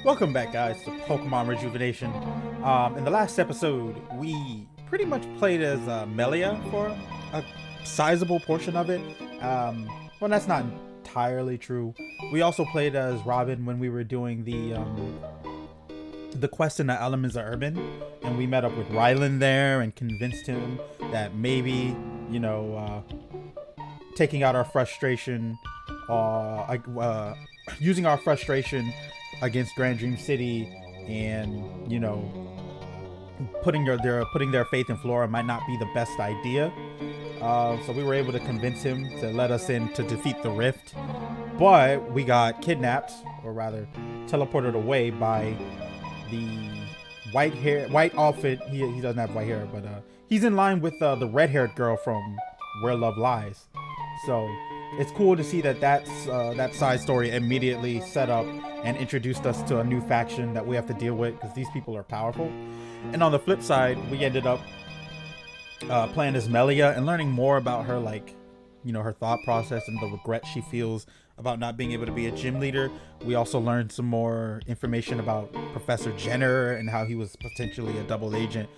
Welcome back, guys, to Pokemon Rejuvenation. In the last episode, we pretty much played as Melia for a sizable portion of it. Well, that's not entirely true. We also played as Robin when we were doing the quest in the Elements of Urban, and we met up with Rylan there and convinced him that maybe, taking out our frustration, using our frustration against Grand Dream City, and putting their faith in Flora might not be the best idea. So we were able to convince him to let us in to defeat the Rift, but we got kidnapped, or rather teleported away by the white outfit. He doesn't have white hair, but he's in line with the red-haired girl from Where Love Lies. So it's cool to see that side story immediately set up and introduced us to a new faction that we have to deal with, because these people are powerful. And on the flip side, we ended up playing as Melia and learning more about her, her thought process and the regret she feels about not being able to be a gym leader. We also learned some more information about Professor Jenner and how he was potentially a double agent,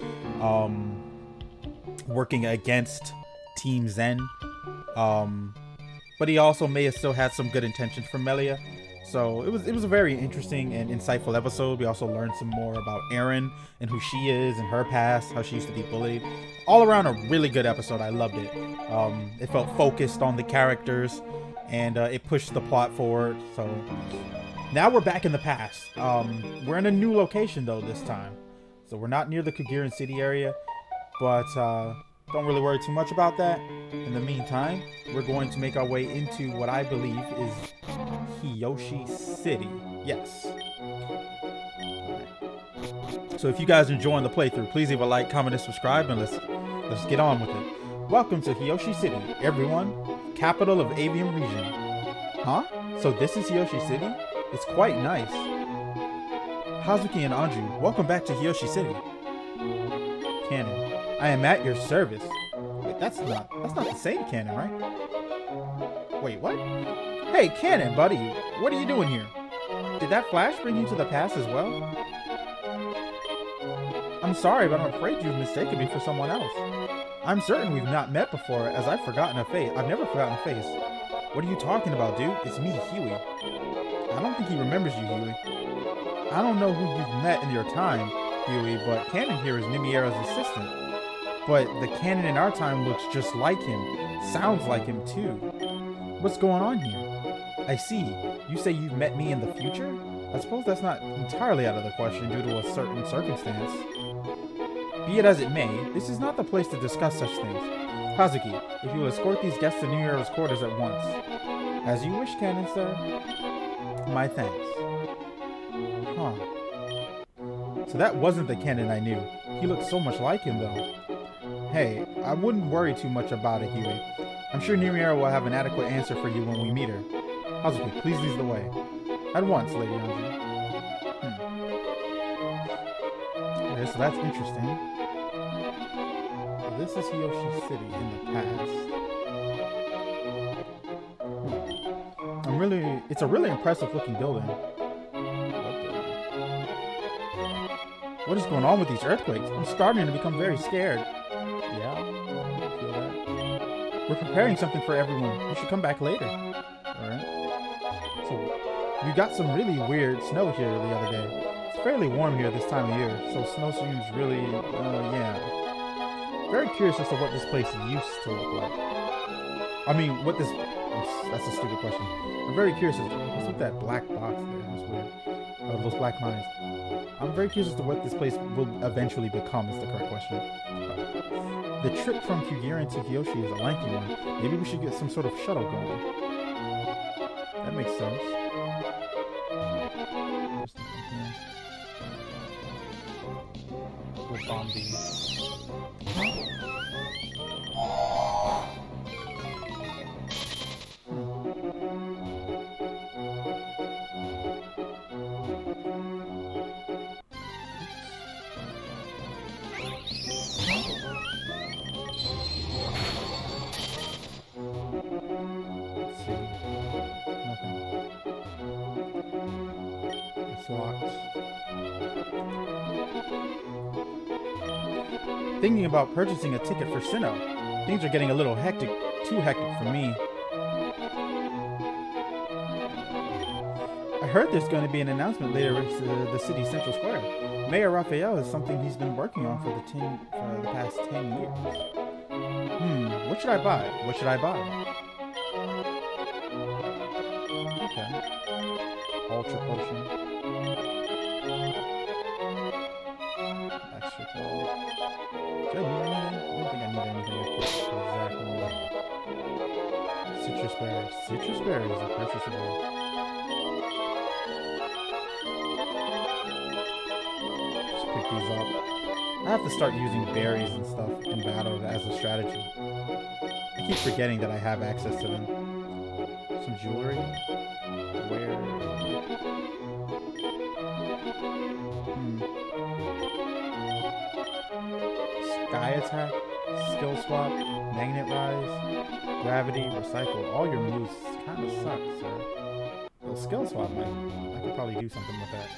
working against Team Zen. But he also may have still had some good intentions for Melia. So it was a very interesting and insightful episode. We also learned some more about Erin and who she is and her past, how she used to be bullied. All around a really good episode. I loved it. It felt focused on the characters, and it pushed the plot forward. So now we're back in the past. We're in a new location though this time. So we're not near the Kagiran City area, but don't really worry too much about that. In the meantime, we're going to make our way into what I believe is Hiyoshi City. Yes. So if you guys are enjoying the playthrough, please leave a like, comment, and subscribe, and let's get on with it. Welcome to Hiyoshi City, everyone. Capital of Avium region. Huh? So this is Hiyoshi City? It's quite nice. Hazuki and Anju, welcome back to Hiyoshi City. Cannon, I am at your service. Wait, that's not the same Cannon, right? Wait, what? Hey, Cannon, buddy, what are you doing here? Did that flash bring you to the past as well? I'm sorry, but I'm afraid you've mistaken me for someone else. I'm certain we've not met before, as I've forgotten a face. I've never forgotten a face. What are you talking about, dude? It's me, Huey. I don't think he remembers you, Huey. I don't know who you've met in your time, Huey, but Cannon here is Nimiero's assistant. But the Cannon in our time looks just like him. Sounds like him, too. What's going on here? I see. You say you've met me in the future? I suppose that's not entirely out of the question due to a certain circumstance. Be it as it may, this is not the place to discuss such things. Hazuki, if you will escort these guests to Nimiero's quarters at once. As you wish, Cannon, sir. My thanks. Huh. So that wasn't the Cannon I knew. He looked so much like him, though. Hey, I wouldn't worry too much about it, Huey. I'm sure Nimiero will have an adequate answer for you when we meet her. Hazuki, please lead the way. At once, Lady Anju. Okay, so that's interesting. So this is Hiyoshi City in the past. It's a really impressive looking building. What is going on with these earthquakes? I'm starting to become very scared. Yeah, I feel that. We're preparing something for everyone. We should come back later. Alright. So, we got some really weird snow here the other day. It's fairly warm here this time of year, so snow seems really, very curious as to what this place used to look like. I mean, that's a stupid question. I'm very curious as to what's with that black box there. That's weird. Those black lines. I'm very curious as to what this place will eventually become is the correct question. The trip from Kagiran to Hiyoshi is a lengthy one. Maybe we should get some sort of shuttle going. That makes sense. With bomb bees. Slots. Thinking about purchasing a ticket for Sinnoh. Things are getting a little hectic, too hectic for me. I heard there's going to be an announcement later at the city's central square. Mayor Raphael is something he's been working on for the past 10 years. What should I buy? What should I buy? Okay. Ultra potion. Extra gold. Do I need anything? I don't think I need anything with this exactly. Citrus berries. Citrus berries are purchasable. Just pick these up. I have to start using berries and stuff in battle as a strategy. I keep forgetting that I have access to them. Some jewelry. Where? Sky attack, skill swap, magnet rise, gravity, recycle. All your moves kind of suck, sir. Well, skill swap, I could probably do something with that.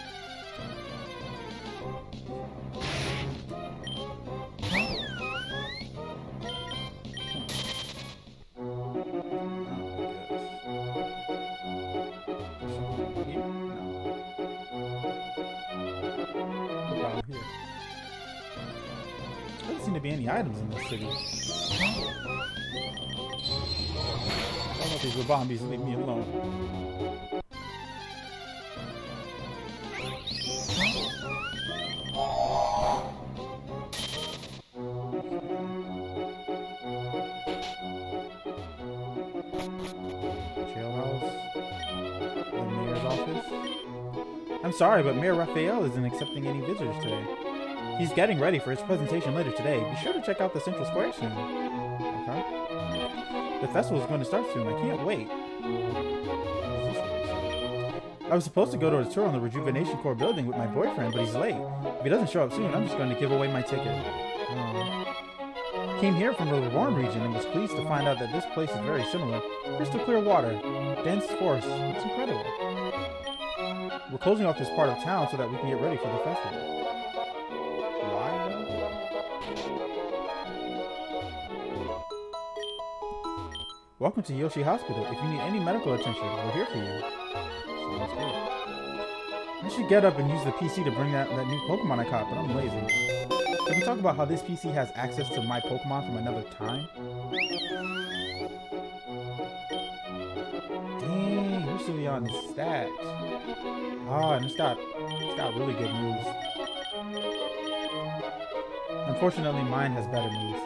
Be any items in this city. Don't let these Rabombies leave me alone. Jailhouse. The mayor's office. I'm sorry, but Mayor Raphael isn't accepting any visitors today. He's getting ready for his presentation later today. Be sure to check out the Central Square soon. Okay. The festival is going to start soon. I can't wait. I was supposed to go to a tour on the Rejuvenation core building with my boyfriend, but he's late. If he doesn't show up soon, I'm just going to give away my ticket. Came here from the Warren region and was pleased to find out that this place is very similar. Crystal clear water, dense forest. It's incredible. We're closing off this part of town so that we can get ready for the festival. Welcome to Yoshi Hospital. If you need any medical attention, we're here for you. Sounds good. I should get up and use the PC to bring that new Pokemon I caught, but I'm lazy. Can we talk about how this PC has access to my Pokemon from another time? Dang, we're still on his stats. Ah, and it's got really good moves. Unfortunately, mine has better moves.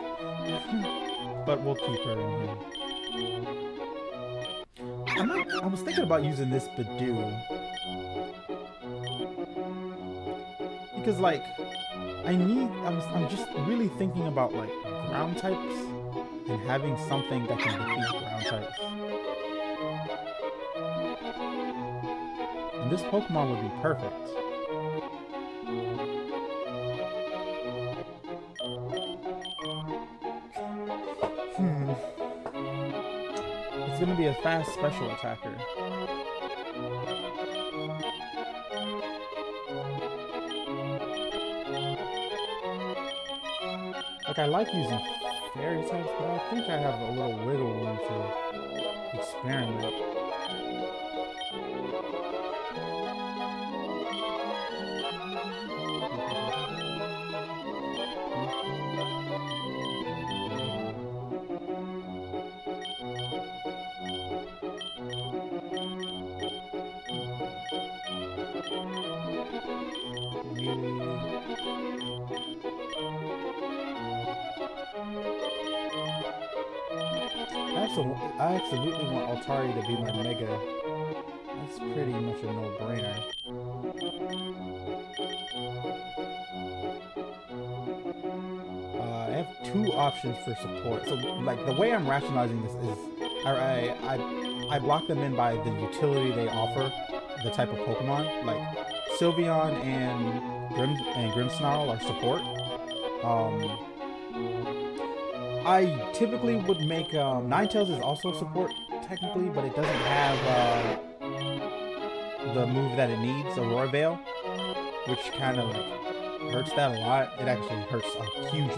But we'll keep her in here. I was thinking about using this Badoo. Because, like, I'm just really thinking about, like, ground types and having something that can defeat ground types. And this Pokemon would be perfect. It's gonna be a fast special attacker. Like, I like using fairy types, but I think I have a little wiggle room to experiment. I absolutely want Altari to be my Mega. That's pretty much a no-brainer. I have two options for support. So, like, the way I'm rationalizing this is I block them in by the utility they offer, the type of Pokemon. Like, Sylveon and Grimmsnarl are support. I typically would make Ninetales is also support technically, but it doesn't have the move that it needs, Aurora Veil, which kind of like hurts that a lot. It actually hurts a huge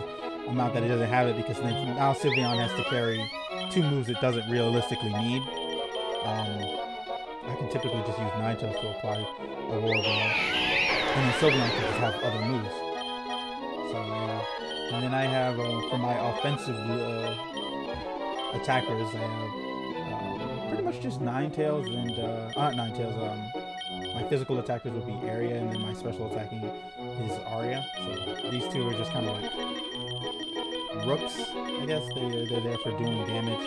amount that it doesn't have it, because then now Sylveon has to carry 2 moves it doesn't realistically need. I can typically just use Ninetales to apply Aurora Veil, and then Sylveon can just have other moves. So yeah, and then I have for my offensive attackers, I have pretty much just Ninetales and not Ninetales. My physical attackers would be Area, and then my special attacking is Aria. So these two are just kind of like rooks, I guess. They're there for doing damage.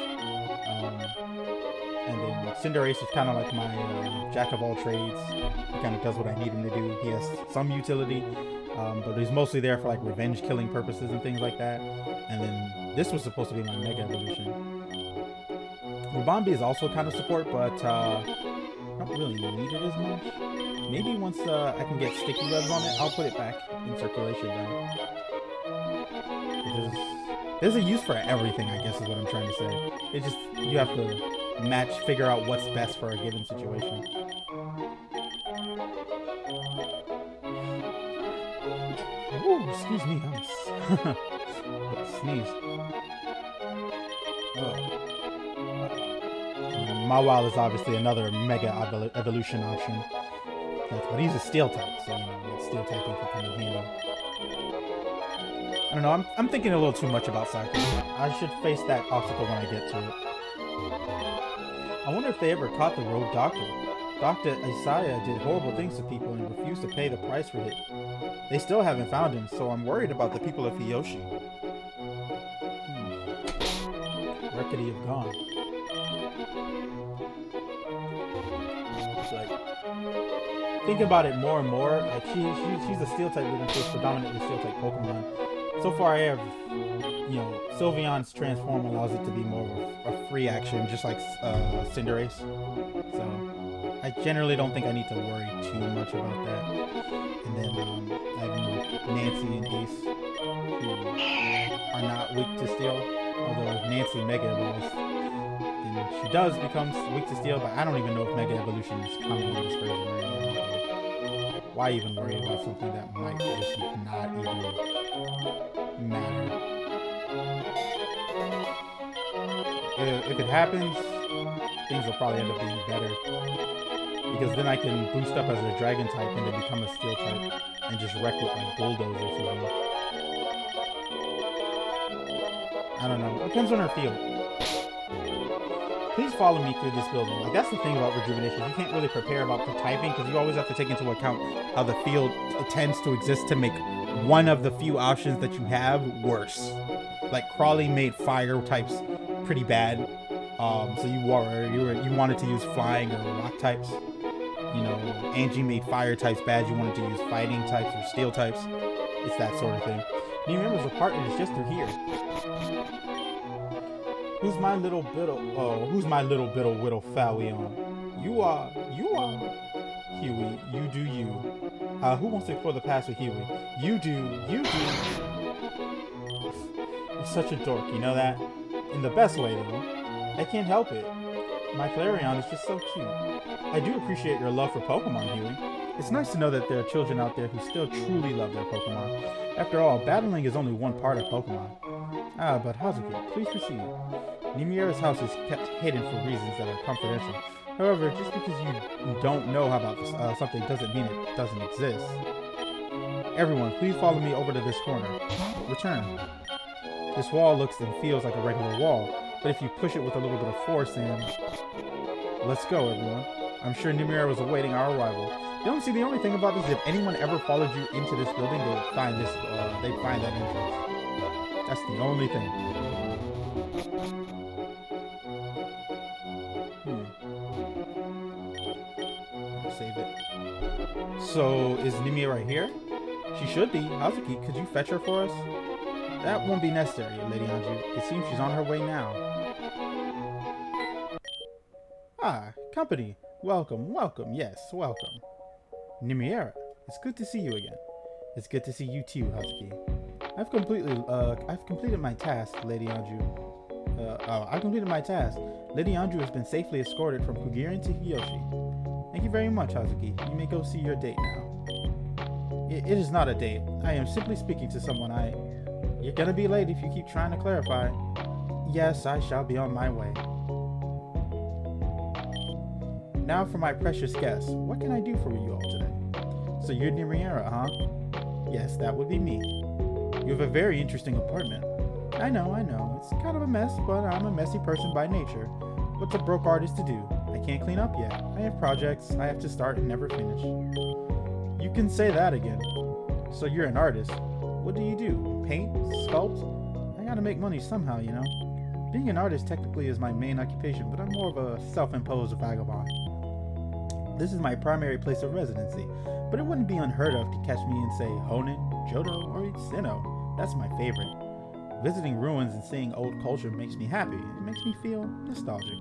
And then Cinderace is kind of like my jack of all trades. He kind of does what I need him to do. He has some utility, but he's mostly there for like revenge killing purposes and things like that. And then this was supposed to be my Mega Evolution. Rubambi is also kind of support, but don't really need it as much. Maybe once I can get sticky webs on it, I'll put it back in circulation now. There's a use for everything, I guess is what I'm trying to say. It's just, you have to figure out what's best for a given situation. Ooh, excuse me, I'm sneeze. Mawile is obviously another Mega Evolution option. But he's a Steel type, so you know, Steel typing can come in handy. I don't know, I'm thinking a little too much about Cyclone. I should face that obstacle when I get to it. I wonder if they ever caught the Rogue Doctor. Dr. Isaiah did horrible things to people and refused to pay the price for it. They still haven't found him, so I'm worried about the people of Hiyoshi. Where could he have gone? Like, think about it more and more. Like she's a Steel type within case predominantly Steel type Pokemon. So far, I have, you know, Sylveon's transform allows it to be more of a free action, just like Cinderace. So I generally don't think I need to worry too much about that. And then I have Nancy and Ace, who are not weak to Steel, although Nancy Mega Evolves. And she does become weak to Steel, but I don't even know if Mega Evolution is coming in this version right now. So why even worry about something that might just not even matter? If it happens, things will probably end up being better. Because then I can boost up as a Dragon type and then become a Steel type and just wreck with like Bulldoze or something. I don't know. It depends on her field. Please follow me through this building. Like, that's the thing about Rejuvenation. You can't really prepare about the typing because you always have to take into account how the field tends to exist to make one of the few options that you have worse. Like, Crawley made fire types pretty bad. So you wanted to use flying or rock types. You know, Angie made fire types bad. You wanted to use fighting types or steel types. It's that sort of thing. New members of partner is just through here. Who's my little biddle whittle Fallion? You are Huey, you do you. Who wants to explore the past with Huey? You do. You're such a dork, you know that? In the best way though. I can't help it. My Flareon is just so cute. I do appreciate your love for Pokemon, Huey. It's nice to know that there are children out there who still truly love their Pokemon. After all, battling is only one part of Pokemon. But Hazuki, please proceed. Nimiera's house is kept hidden for reasons that are confidential. However, just because you don't know about something doesn't mean it doesn't exist. Everyone, please follow me over to this corner. Return. This wall looks and feels like a regular wall, but if you push it with a little bit of force and... Let's go, everyone. I'm sure Nimiera was awaiting our arrival. The only thing about this is if anyone ever followed you into this building, they'd find that entrance. That's the only thing. Save it. So, is Nimiera right here? She should be. Hazuki, could you fetch her for us? That won't be necessary, Lady Anju. It seems she's on her way now. Company. Welcome. Yes, welcome. Nimiera, it's good to see you again. It's good to see you too, Hazuki. I've completed my task, Lady Anju. I've completed my task. Lady Anju has been safely escorted from Kugirin to Hiyoshi. Thank you very much, Hazuki. You may go see your date now. It is not a date. I am simply speaking to someone. You're gonna be late if you keep trying to clarify. Yes, I shall be on my way. Now for my precious guest. What can I do for you all today? So you're Nimiera, huh? Yes, that would be me. You have a very interesting apartment. I know. It's kind of a mess, but I'm a messy person by nature. What's a broke artist to do? I can't clean up yet. I have projects I have to start and never finish. You can say that again. So you're an artist. What do you do? Paint? Sculpt? I gotta make money somehow, you know. Being an artist technically is my main occupation, but I'm more of a self-imposed vagabond. This is my primary place of residency, but it wouldn't be unheard of to catch me in, say, Honen, Johto, or Sinnoh. That's my favorite. Visiting ruins and seeing old culture makes me happy. It makes me feel nostalgic.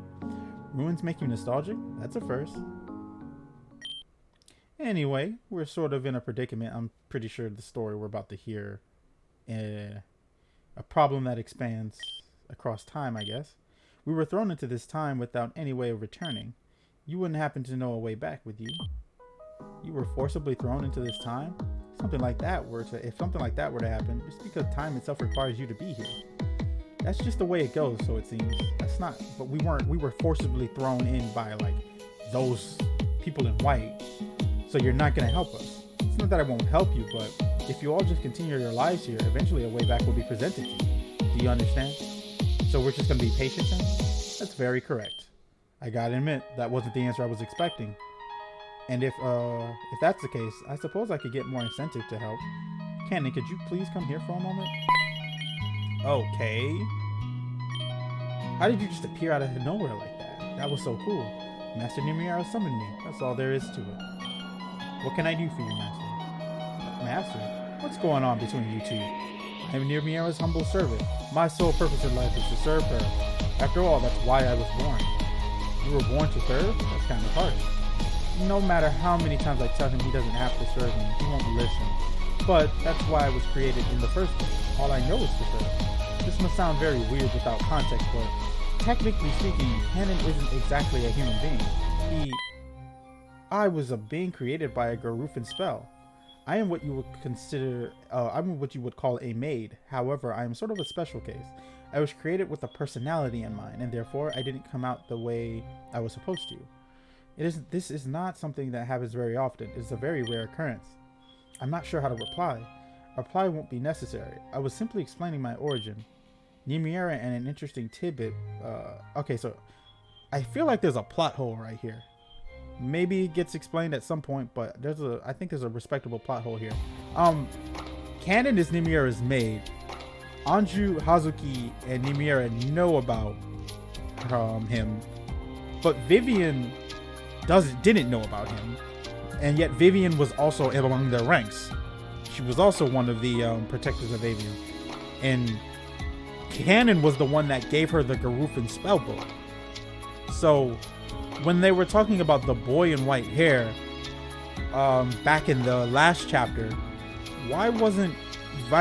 Ruins make you nostalgic? That's a first. Anyway, we're sort of in a predicament. I'm pretty sure the story we're about to hear, a problem that expands across time, I guess. We were thrown into this time without any way of returning. You wouldn't happen to know a way back, would you? You were forcibly thrown into this time? If something like that were to happen, just because time itself requires you to be here. That's just the way it goes, so it seems. That's not, but we were forcibly thrown in by, like, those people in white. So you're not going to help us. It's not that I won't help you, but if you all just continue your lives here, eventually a way back will be presented to you. Do you understand? So we're just going to be patient then? That's very correct. I gotta admit, that wasn't the answer I was expecting. And if that's the case, I suppose I could get more incentive to help. Cannon, could you please come here for a moment? Okay. How did you just appear out of nowhere like that? That was so cool. Master Nimiera summoned me. That's all there is to it. What can I do for you, Master? Master? What's going on between you two? I am Nimiera's humble servant. My sole purpose in life is to serve her. After all, that's why I was born. You were born to serve? That's kind of harsh. No matter how many times I tell him he doesn't have to serve me, he won't listen. But that's why I was created in the first place. All I know is to serve. This must sound very weird without context, but technically speaking, Cannon isn't exactly a human being. I was a being created by a Garufan spell. I am what you would consider, I'm what you would call a maid. However, I am sort of a special case. I was created with a personality in mind, and therefore I didn't come out the way I was supposed to. This is not something that happens very often. It's a very rare occurrence. I'm not sure how to reply. A reply won't be necessary. I was simply explaining my origin. Nimiera and an interesting tidbit. Okay, so I feel like there's a plot hole right here. Maybe it gets explained at some point, but I think there's a respectable plot hole here. Cannon is Nimiera's maid. Anju, Hazuki, and Nimiera know about him, but Vivian didn't know about him, and yet Vivian was also among their ranks. She was also one of the protectors of Avian, and Cannon was the one that gave her the Garufan spellbook. So when they were talking about the boy in white hair back in the last chapter, why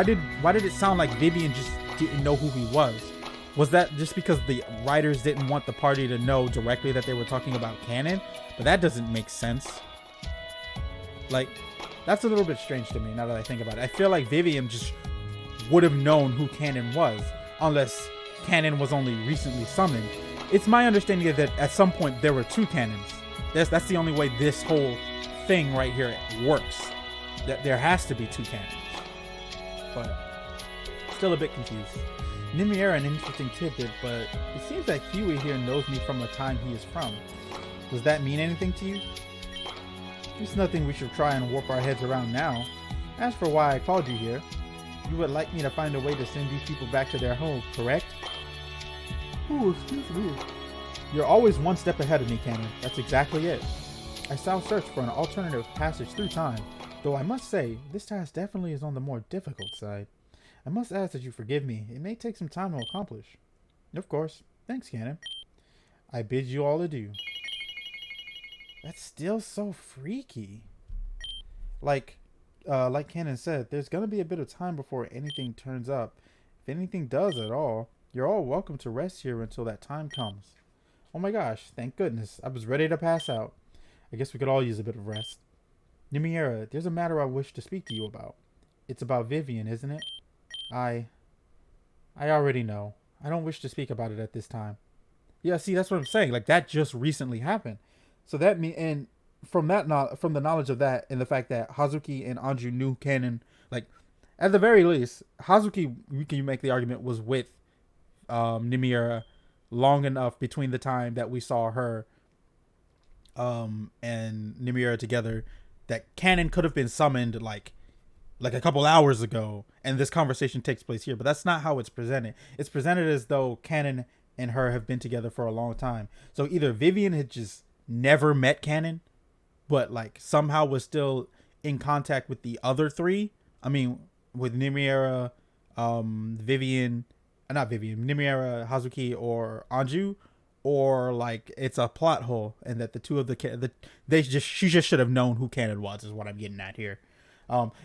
did it sound like Vivian just didn't know who he was? Was that just because the writers didn't want the party to know directly that they were talking about Cannon? But that doesn't make sense. Like, that's a little bit strange to me now that I think about it. I feel like Vivian just would have known who Cannon was, unless Cannon was only recently summoned. It's my understanding that at some point there were two Cannons. That's the only way this whole thing right here works. That there has to be two Cannons. But still a bit confused. Nimiera, an interesting tidbit, but it seems that Huey here knows me from the time he is from. Does that mean anything to you? It's nothing we should try and warp our heads around now. As for why I called you here, you would like me to find a way to send these people back to their home, correct? Ooh, excuse me. You're always one step ahead of me, Cannon. That's exactly it. I shall search for an alternative passage through time, though I must say, this task definitely is on the more difficult side. I must ask that you forgive me. It may take some time to accomplish. Of course. Thanks, Cannon. I bid you all adieu. That's still so freaky. Like Cannon said, there's gonna be a bit of time before anything turns up. If anything does at all, you're all welcome to rest here until that time comes. Oh my gosh, thank goodness. I was ready to pass out. I guess we could all use a bit of rest. Nimiera, there's a matter I wish to speak to you about. It's about Vivian, isn't it? I... I already know. I don't wish to speak about it at this time. Yeah, see, that's what I'm saying. Like, that just recently happened. So that and from from the knowledge of that and the fact that Hazuki and Anju knew canon, like, at the very least, Hazuki, you can make the argument, was with Nimiera long enough between the time that we saw her and Nimiera together that canon could have been summoned like a couple hours ago, and this conversation takes place here. But that's not how it's presented. It's presented as though canon and her have been together for a long time. So either Vivian had just never met canon, but like somehow was still in contact with the other three. I mean, with Nimiera, Nimiera, Hazuki, or Anju, or like it's a plot hole, and that the two of she just should have known who canon was, is what I'm getting at here.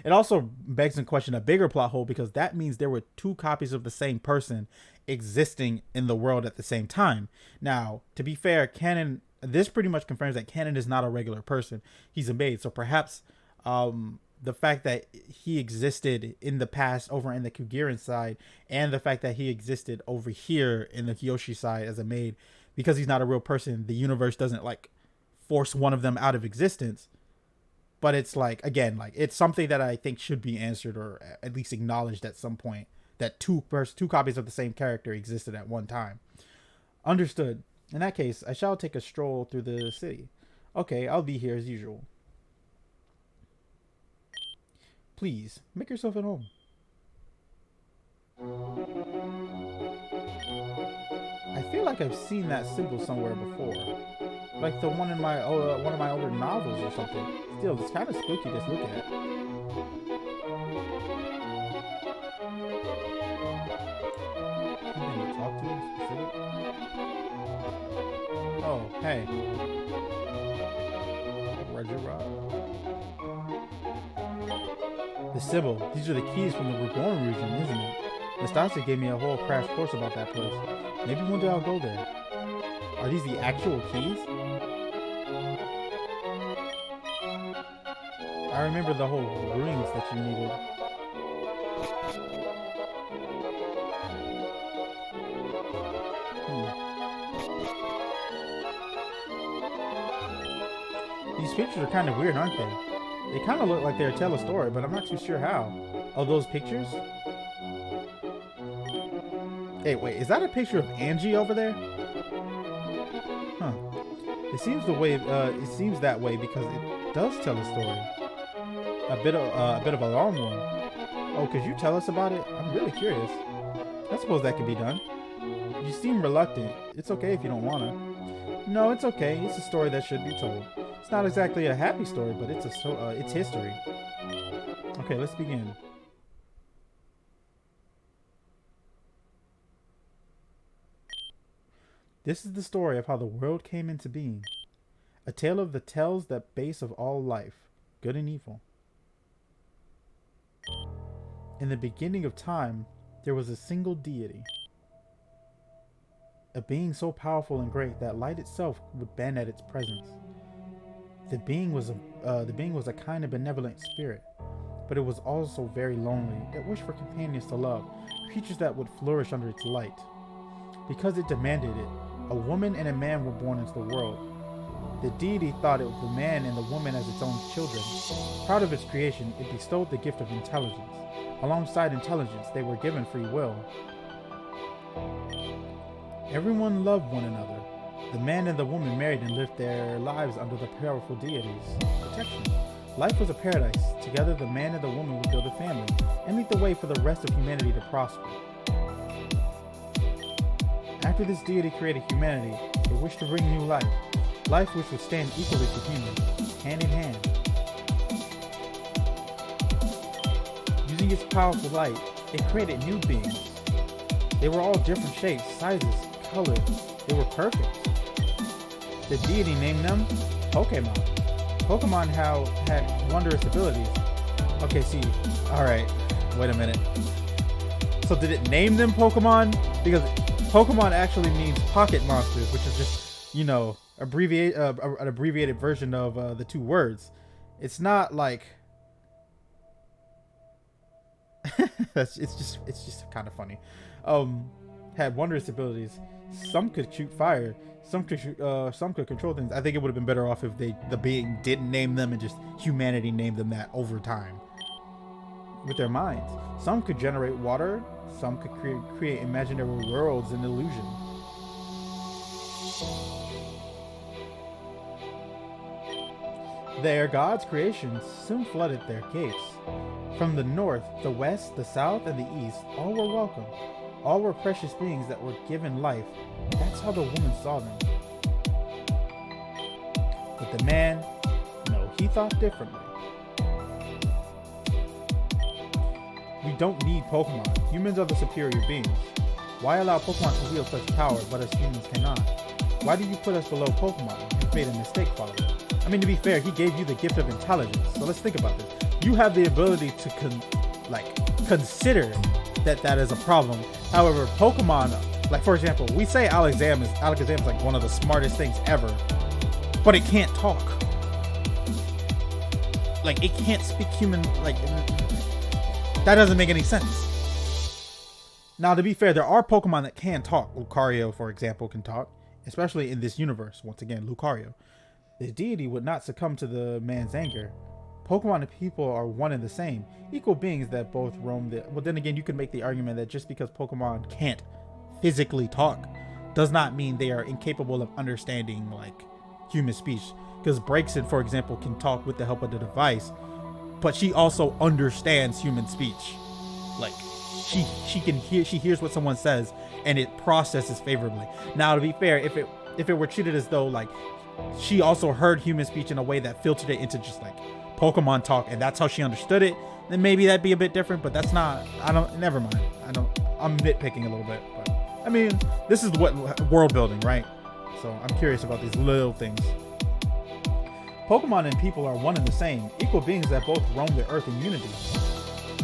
It also begs in question a bigger plot hole, because that means there were two copies of the same person existing in the world at the same time. Now, to be fair, canon, this pretty much confirms that canon is not a regular person. He's a maid. So perhaps the fact that he existed in the past over in the Kugiran side, and the fact that he existed over here in the Kyoshi side as a maid, because he's not a real person, the universe doesn't like force one of them out of existence. But it's like, again, like it's something that I think should be answered, or at least acknowledged at some point, that two copies of the same character existed at one time. Understood. In that case, I shall take a stroll through the city. Okay, I'll be here as usual. Please, make yourself at home. I feel like I've seen that symbol somewhere before. Like the one in my one of my older novels or something. Still, it's kind of spooky just looking at. Anything to talk to in specific? Oh, hey. The symbol. These are the keys from the Reborn region, isn't it? Nastasia gave me a whole crash course about that place. Maybe one day I'll go there. Are these the actual keys? I remember the whole rings that you needed. These pictures are kind of weird, aren't they? They kind of look like they tell a story, but I'm not too sure how. Oh, those pictures? Hey, wait, is that a picture of Angie over there? Huh. It seems that way because it does tell a story. A bit of a long one. Oh, could you tell us about it? I'm really curious. I suppose that can be done. You seem reluctant. It's okay if you don't wanna. No, it's okay. It's a story that should be told. It's not exactly a happy story, but it's history. Okay, let's begin. This is the story of how the world came into being. A tale of the tells that base of all life, good and evil. In the beginning of time, there was a single deity. A being so powerful and great that light itself would bend at its presence. The being was a kind and benevolent spirit, but it was also very lonely. It wished for companions to love, creatures that would flourish under its light. Because it demanded it, a woman and a man were born into the world. The deity thought of the man and the woman as its own children. Proud of its creation, it bestowed the gift of intelligence. Alongside intelligence, they were given free will. Everyone loved one another. The man and the woman married and lived their lives under the powerful deity's protection. Life was a paradise. Together, the man and the woman would build a family and lead the way for the rest of humanity to prosper. After this deity created humanity, it wished to bring new life. Life which would stand equally to humans, hand in hand. Using its powerful light, it created new beings. They were all different shapes, sizes, colors. They were perfect. The deity named them Pokémon. Pokémon had wondrous abilities. Okay, see, alright, wait a minute. So did it name them Pokémon? Because Pokémon actually means pocket monsters, which is just, an abbreviated version of the two words. It's not like it's just kind of funny. Had wondrous abilities. Some could shoot fire. Some could control things. I think it would have been better off if the being didn't name them and just humanity named them that over time. With their minds, some could generate water. Some could create imaginary worlds and illusion. There, God's creations soon flooded their gates. From the north, the west, the south, and the east, all were welcome. All were precious beings that were given life. That's how the woman saw them. But the man, no, he thought differently. We don't need Pokemon. Humans are the superior beings. Why allow Pokemon to wield such power, but us humans cannot? Why do you put us below Pokemon? You've made a mistake, Father. I mean, to be fair, he gave you the gift of intelligence. So let's think about this. You have the ability to consider that is a problem. However, Pokemon, like for example, we say Alakazam is like one of the smartest things ever, but it can't talk. Like it can't speak human. Like that doesn't make any sense. Now, to be fair, there are Pokemon that can talk. Lucario, for example, can talk, especially in this universe. Once again, Lucario. The deity would not succumb to the man's anger. Pokemon and people are one and the same, equal beings that both roam the... Well, then again, you could make the argument that just because Pokemon can't physically talk does not mean they are incapable of understanding, like, human speech. Because Braixen, for example, can talk with the help of the device, but she also understands human speech. Like, she can hear... She hears what someone says, and it processes favorably. Now, to be fair, if it were treated as though, like, she also heard human speech in a way that filtered it into just, like, Pokemon talk, and that's how she understood it, then maybe that'd be a bit different, but that's not... Never mind. I'm nitpicking a little bit, but I mean, this is what world building, right? So I'm curious about these little things. Pokemon and people are one and the same, equal beings that both roam the earth in unity.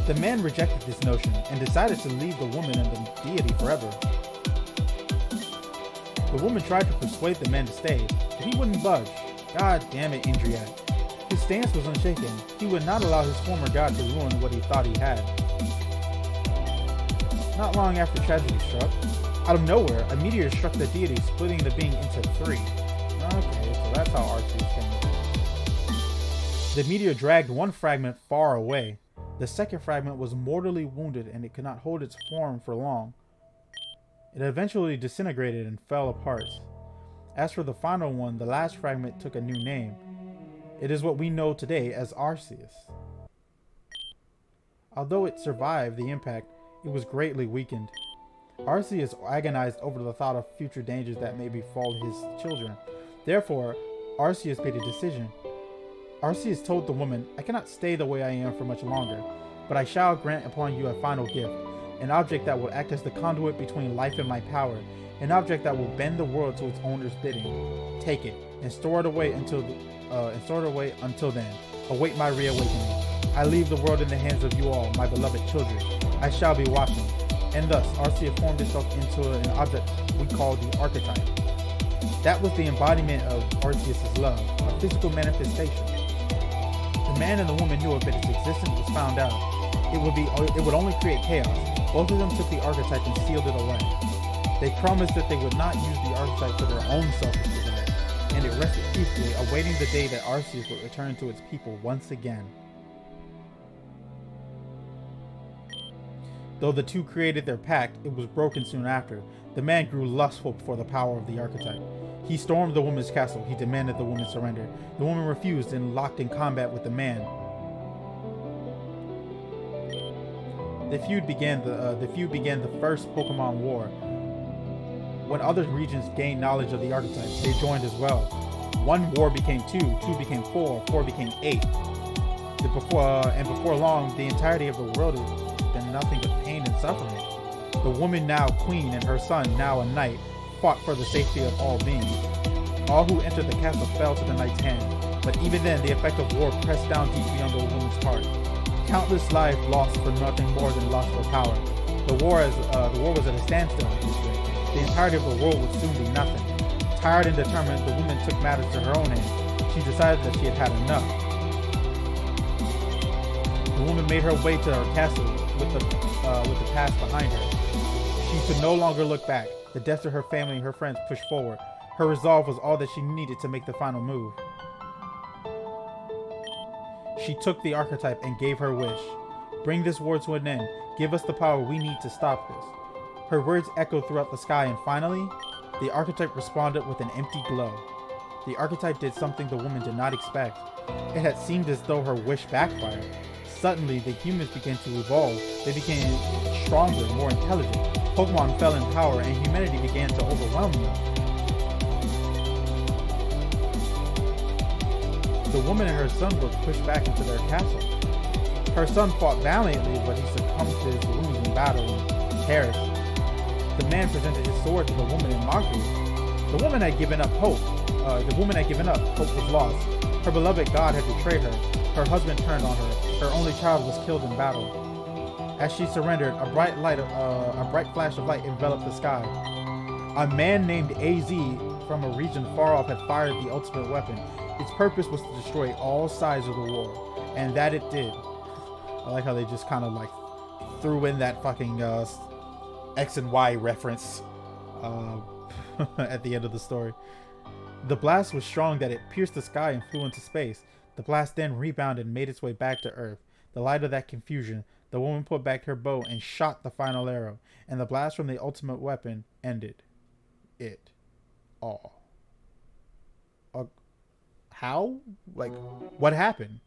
The man rejected this notion and decided to leave the woman and the deity forever. The woman tried to persuade the man to stay, but he wouldn't budge. God damn it, Indriat. His stance was unshaken. He would not allow his former god to ruin what he thought he had. Not long after tragedy struck, out of nowhere, a meteor struck the deity, splitting the being into three. Okay, so that's how Arceus came about. The meteor dragged one fragment far away. The second fragment was mortally wounded, and it could not hold its form for long. It eventually disintegrated and fell apart. As for the final one, the last fragment took a new name. It is what we know today as Arceus. Although it survived the impact, it was greatly weakened. Arceus agonized over the thought of future dangers that may befall his children. Therefore, Arceus made a decision. Arceus told the woman, "I cannot stay the way I am for much longer, but I shall grant upon you a final gift, an object that will act as the conduit between life and my power, an object that will bend the world to its owner's bidding. Take it, and store it away until then. Await my reawakening. I leave the world in the hands of you all, my beloved children. I shall be watching." And thus, Arceus formed itself into an object we call the archetype. That was the embodiment of Arceus' love, a physical manifestation. The man and the woman knew if its existence was found out, it would only create chaos. Both of them took the archetype and sealed it away. They promised that they would not use the archetype for their own selfish desire, and it rested peacefully, awaiting the day that Arceus would return to its people once again. Though the two created their pact, it was broken soon after. The man grew lustful for the power of the archetype. He stormed the woman's castle. He demanded the woman surrender. The woman refused and locked in combat with the man. The feud began the first Pokemon War. When other regions gained knowledge of the archetype, they joined as well. One war became two, two became four, four became eight. Before long, the entirety of the world has been nothing but pain and suffering. The woman, now queen, and her son, now a knight, fought for the safety of all beings. All who entered the castle fell to the knight's hand, but even then the effect of war pressed down deeply on the woman's heart. Countless lives lost for nothing more than lust for power. The war was at a standstill. The entirety of the world would soon be nothing. Tired and determined, the woman took matters to her own hands. She decided that she had had enough. The woman made her way to her castle with the past behind her. She could no longer look back. The deaths of her family and her friends pushed forward. Her resolve was all that she needed to make the final move. She took the archetype and gave her wish. Bring this war to an end. Give us the power we need to stop this. Her words echoed throughout the sky, and finally, the archetype responded with an empty glow. The archetype did something the woman did not expect. It had seemed as though her wish backfired. Suddenly, the humans began to evolve. They became stronger, more intelligent. Pokemon fell in power, and humanity began to overwhelm them. The woman and her son were pushed back into their castle. Her son fought valiantly, but he succumbed to his wounds in battle and perished. The man presented his sword to the woman in mockery. The woman had given up hope. Hope was lost. Her beloved god had betrayed her. Her husband turned on her. Her only child was killed in battle. As she surrendered, a bright flash of light enveloped the sky. A man named AZ from a region far off had fired the ultimate weapon. Its purpose was to destroy all sides of the war, and that it did. I like how they just kind of like threw in that fucking X and Y reference at the end of the story. The blast was strong that it pierced the sky and flew into space. The blast then rebounded and made its way back to Earth. The light of that confusion, the woman put back her bow and shot the final arrow, and the blast from the ultimate weapon ended it all. How? Like, what happened?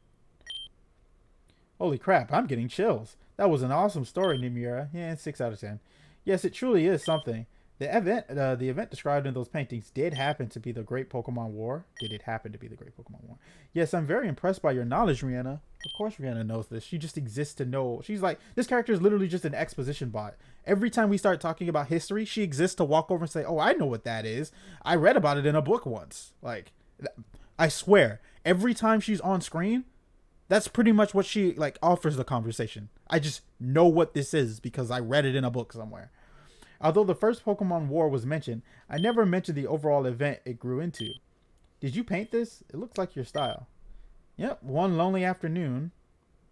Holy crap, I'm getting chills. That was an awesome story, Nimura. Yeah, 6 out of 10. Yes, it truly is something. The event described in those paintings did happen to be the Great Pokemon War. Did it happen to be the Great Pokemon War? Yes, I'm very impressed by your knowledge, Rihanna. Of course Rihanna knows this. She just exists to know. She's like, this character is literally just an exposition bot. Every time we start talking about history, she exists to walk over and say, oh, I know what that is. I read about it in a book once. Like, I swear, every time she's on screen, that's pretty much what she like offers the conversation. I just know what this is because I read it in a book somewhere. Although the first Pokemon War was mentioned, I never mentioned the overall event it grew into. Did you paint this? It looks like your style. Yep, one lonely afternoon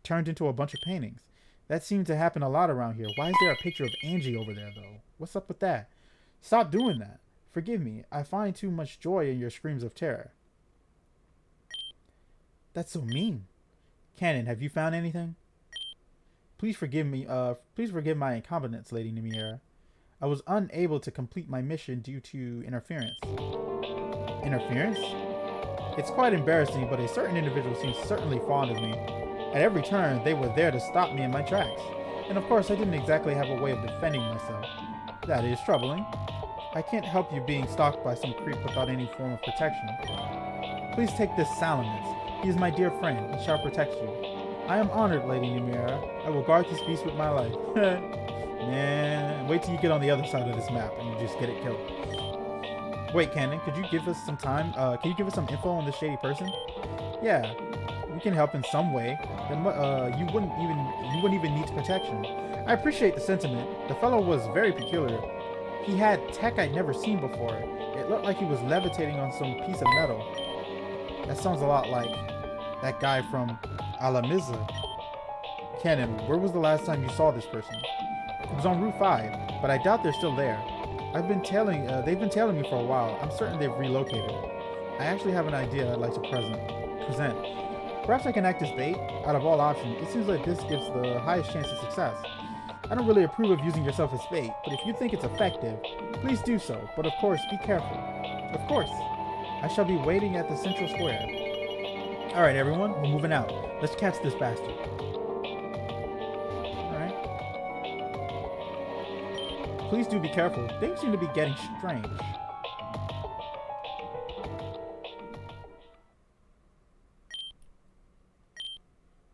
turned into a bunch of paintings. That seemed to happen a lot around here. Why is there a picture of Angie over there, though? What's up with that? Stop doing that. Forgive me. I find too much joy in your screams of terror. That's so mean. Canon, have you found anything? Please forgive me. Please forgive my incompetence, Lady Nimura. I was unable to complete my mission due to interference. Interference? It's quite embarrassing, but a certain individual seems certainly fond of me. At every turn, they were there to stop me in my tracks. And of course, I didn't exactly have a way of defending myself. That is troubling. I can't help you being stalked by some creep without any form of protection. Please take this Salamence. He is my dear friend. He shall protect you. I am honored, Lady Nimura. I will guard this beast with my life. Man, wait till you get on the other side of this map and you just get it killed. Wait, Canon, could you give us some time? Can you give us some info on this shady person? Yeah, we can help in some way. Then you wouldn't even need protection. I appreciate the sentiment. The fellow was very peculiar. He had tech I'd never seen before. It looked like he was levitating on some piece of metal. That sounds a lot like that guy from Alamiza. Canon, where was the last time you saw this person? It was on Route 5, but I doubt they're still there. They've been tailing me for a while. I'm certain they've relocated. I actually have an idea I'd like to present. Perhaps I can act as bait. Out of all options, it seems like this gives the highest chance of success. I don't really approve of using yourself as bait, but if you think it's effective, please do so. But of course, be careful. Of course. I shall be waiting at the central square. Alright everyone, we're moving out. Let's catch this bastard. Alright. Please do be careful. Things seem to be getting strange.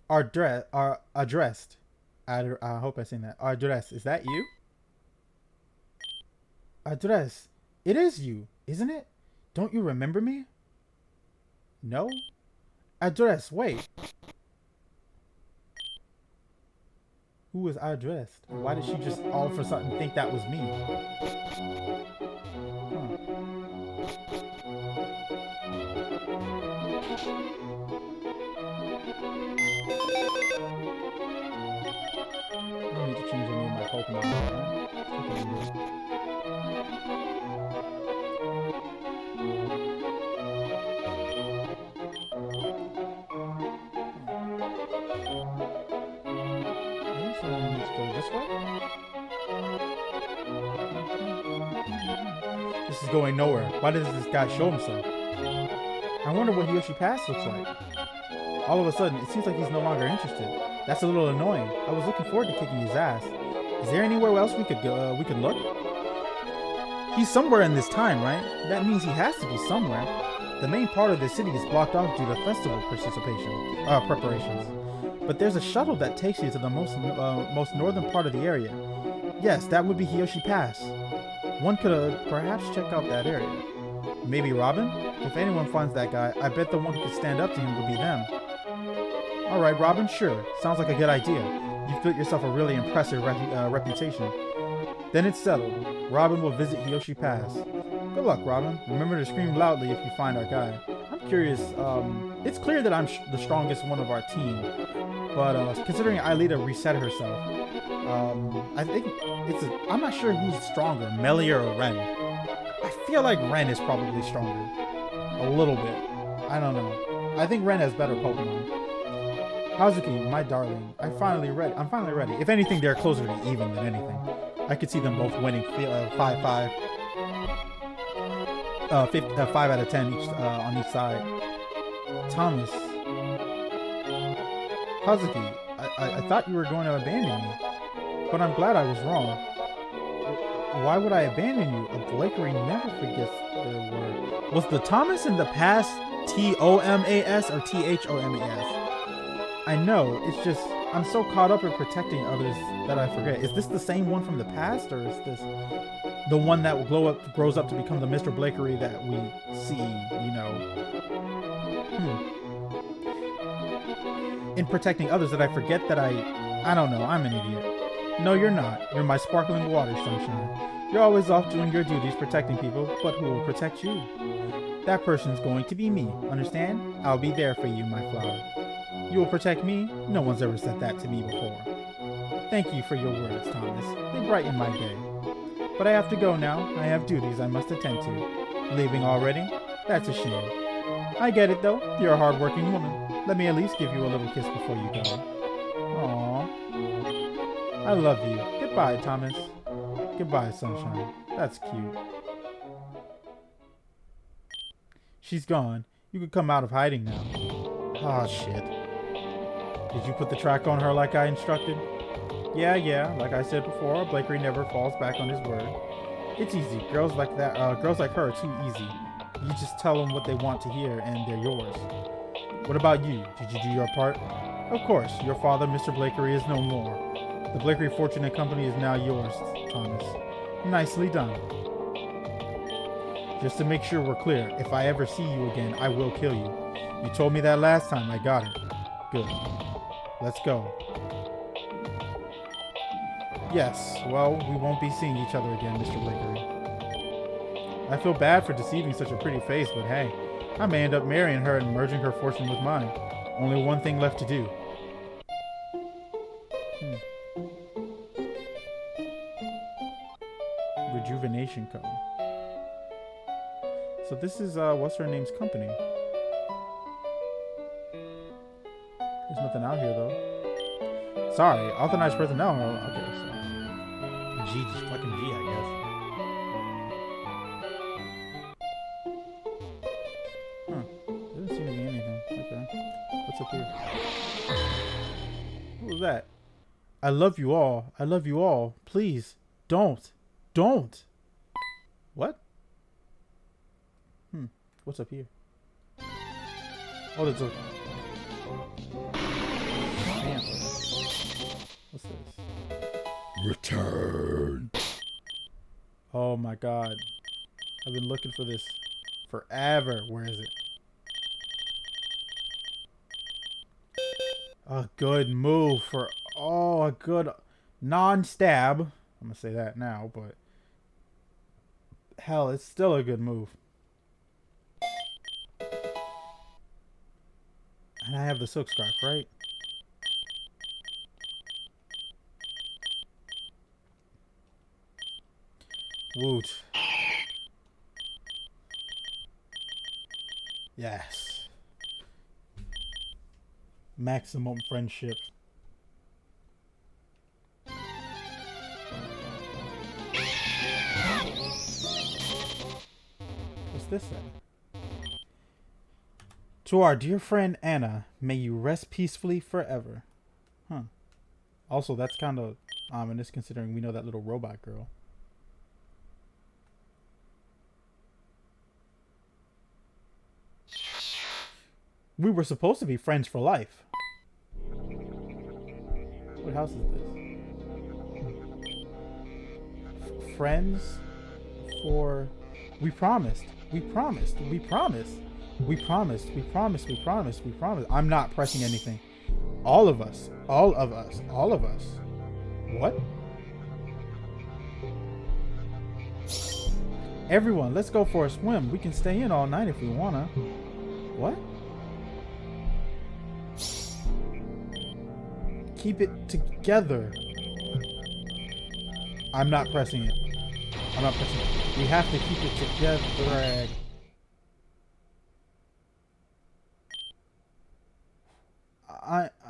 Addressed. I hope I seen that. Address. Is that you? Address. It is you, isn't it? Don't you remember me? No? Address, wait. Who was addressed? Why did she just all of a sudden think that was me? Huh. I don't need to change any of my Pokemon. Right? So I need to go this way? This is going nowhere. Why does this guy show himself? I wonder what Yoshi Pass looks like. All of a sudden, it seems like he's no longer interested. That's a little annoying. I was looking forward to kicking his ass. Is there anywhere else we could go? We could look? He's somewhere in this time, right? That means he has to be somewhere. The main part of the city is blocked off due to festival preparations. But there's a shuttle that takes you to the most northern part of the area. Yes, that would be Hiyoshi Pass. One could perhaps check out that area. Maybe Robin? If anyone finds that guy, I bet the one who could stand up to him would be them. Alright, Robin, sure. Sounds like a good idea. You've built yourself a really impressive reputation. Then it's settled. Robin will visit Hiyoshi Pass. Good luck, Robin. Remember to scream loudly if you find our guy. I'm curious, it's clear that I'm the strongest one of our team. But considering Aelita reset herself, I think I'm not sure who's stronger, Melia or Ren. I feel like Ren is probably stronger. A little bit. I don't know. I think Ren has better Pokemon. Hazuki, my darling, I'm finally ready. If anything, they're closer to even than anything. I could see them both winning 5 out of 10 on each side. Thomas. Hazuki, I thought you were going to abandon me. But I'm glad I was wrong. Why would I abandon you? A Blakery never forgets their word. Was the Thomas in the past T-O-M-A-S or T-H-O-M-A-S? I know, it's just, I'm so caught up in protecting others that I forget. Is this the same one from the past, or is this the one that grows up to become the Mr. Blakery that we see, you know? In protecting others that I forget that I don't know, I'm an idiot. No, you're not. You're my sparkling water, sunshine. You're always off doing your duties protecting people, but who will protect you? That person's going to be me, understand? I'll be there for you, my flower. You will protect me? No one's ever said that to me before. Thank you for your words, Thomas. They brighten my day. But I have to go now. I have duties I must attend to. Leaving already? That's a shame. I get it, though. You're a hard-working woman. Let me at least give you a little kiss before you go. Aww. I love you. Goodbye, Thomas. Goodbye, sunshine. That's cute. She's gone. You could come out of hiding now. Ah, shit. Did you put the track on her like I instructed? Yeah. Like I said before, Blakery never falls back on his word. It's easy. Girls like her are too easy. You just tell them what they want to hear, and they're yours. What about you? Did you do your part? Of course. Your father, Mr. Blakery, is no more. The Blakery Fortune and Company is now yours, Thomas. Nicely done. Just to make sure we're clear, if I ever see you again, I will kill you. You told me that last time. I got it. Good. Let's go. Yes, well, we won't be seeing each other again, Mr. Blakery. I feel bad for deceiving such a pretty face, but hey, I may end up marrying her and merging her fortune with mine. Only one thing left to do. Rejuvenation code. So this is, what's her name's company? There's nothing out here, though. Sorry, authorized personnel. Okay, so G, fucking G, I guess. Huh. Doesn't seem to be anything. Okay. What's up here? What was that? I love you all. I love you all. Please, don't. Don't. What? What's up here? Oh, there's a... Damn. What's this? Return. Oh my god. I've been looking for this forever. Where is it? A good move for... Oh, a good non-stab. I'm gonna say that now, but... Hell, it's still a good move. And I have the silk scarf, right? Woot. Yes. Maximum friendship. What's this then? To our dear friend Anna, may you rest peacefully forever. Huh. Also, that's kind of ominous considering we know that little robot girl. We were supposed to be friends for life. What house is this? Friends for... We promised. We promised. We promised. We promised. We promised. We promised. We promised. I'm not pressing anything. All of us. All of us. All of us. What? Everyone, let's go for a swim. We can stay in all night if we wanna. What? Keep it together. I'm not pressing it. I'm not pressing it. We have to keep it together.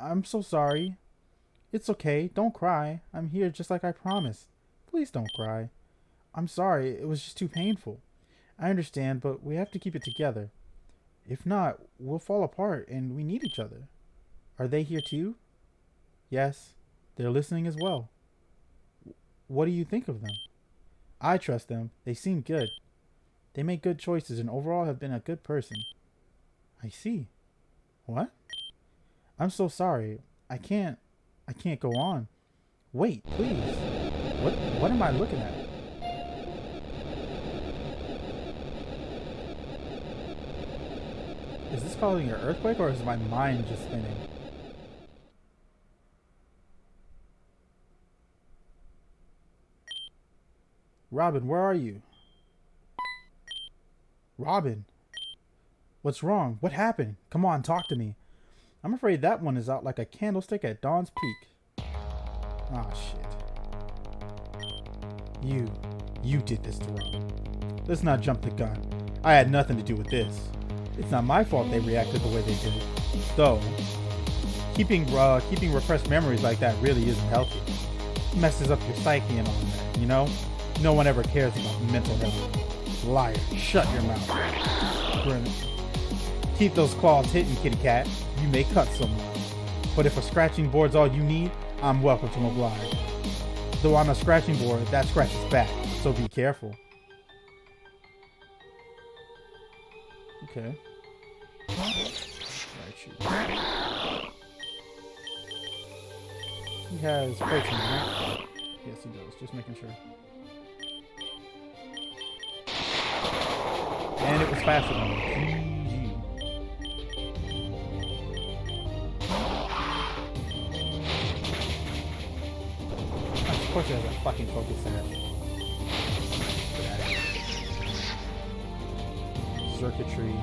I'm so sorry. It's okay. Don't cry. I'm here just like I promised. Please don't cry. I'm sorry. It was just too painful. I understand, but we have to keep it together. If not, we'll fall apart and we need each other. Are they here too? Yes, they're listening as well. What do you think of them? I trust them. They seem good. They make good choices and overall have been a good person. I see. What? I'm so sorry. I can't go on. Wait, please. What am I looking at? Is this causing an earthquake or is my mind just spinning? Robin, where are you? Robin? What's wrong? What happened? Come on, talk to me. I'm afraid that one is out like a candlestick at dawn's peak. Ah, shit. You did this to Robin. Let's not jump the gun. I had nothing to do with this. It's not my fault they reacted the way they did. Though, keeping repressed memories like that really isn't healthy. It messes up your psyche and all that, you know? No one ever cares about mental health. Liar. Shut your mouth. Grin. Keep those claws hitting, kitty cat. You may cut someone. But if a scratching board's all you need, I'm welcome to oblige. Though on a scratching board, that scratches back, so be careful. Okay. Right. He has protein, right? Yes, he does. Just making sure. And it was faster than me. Of course it has a fucking focus center. Circuitry.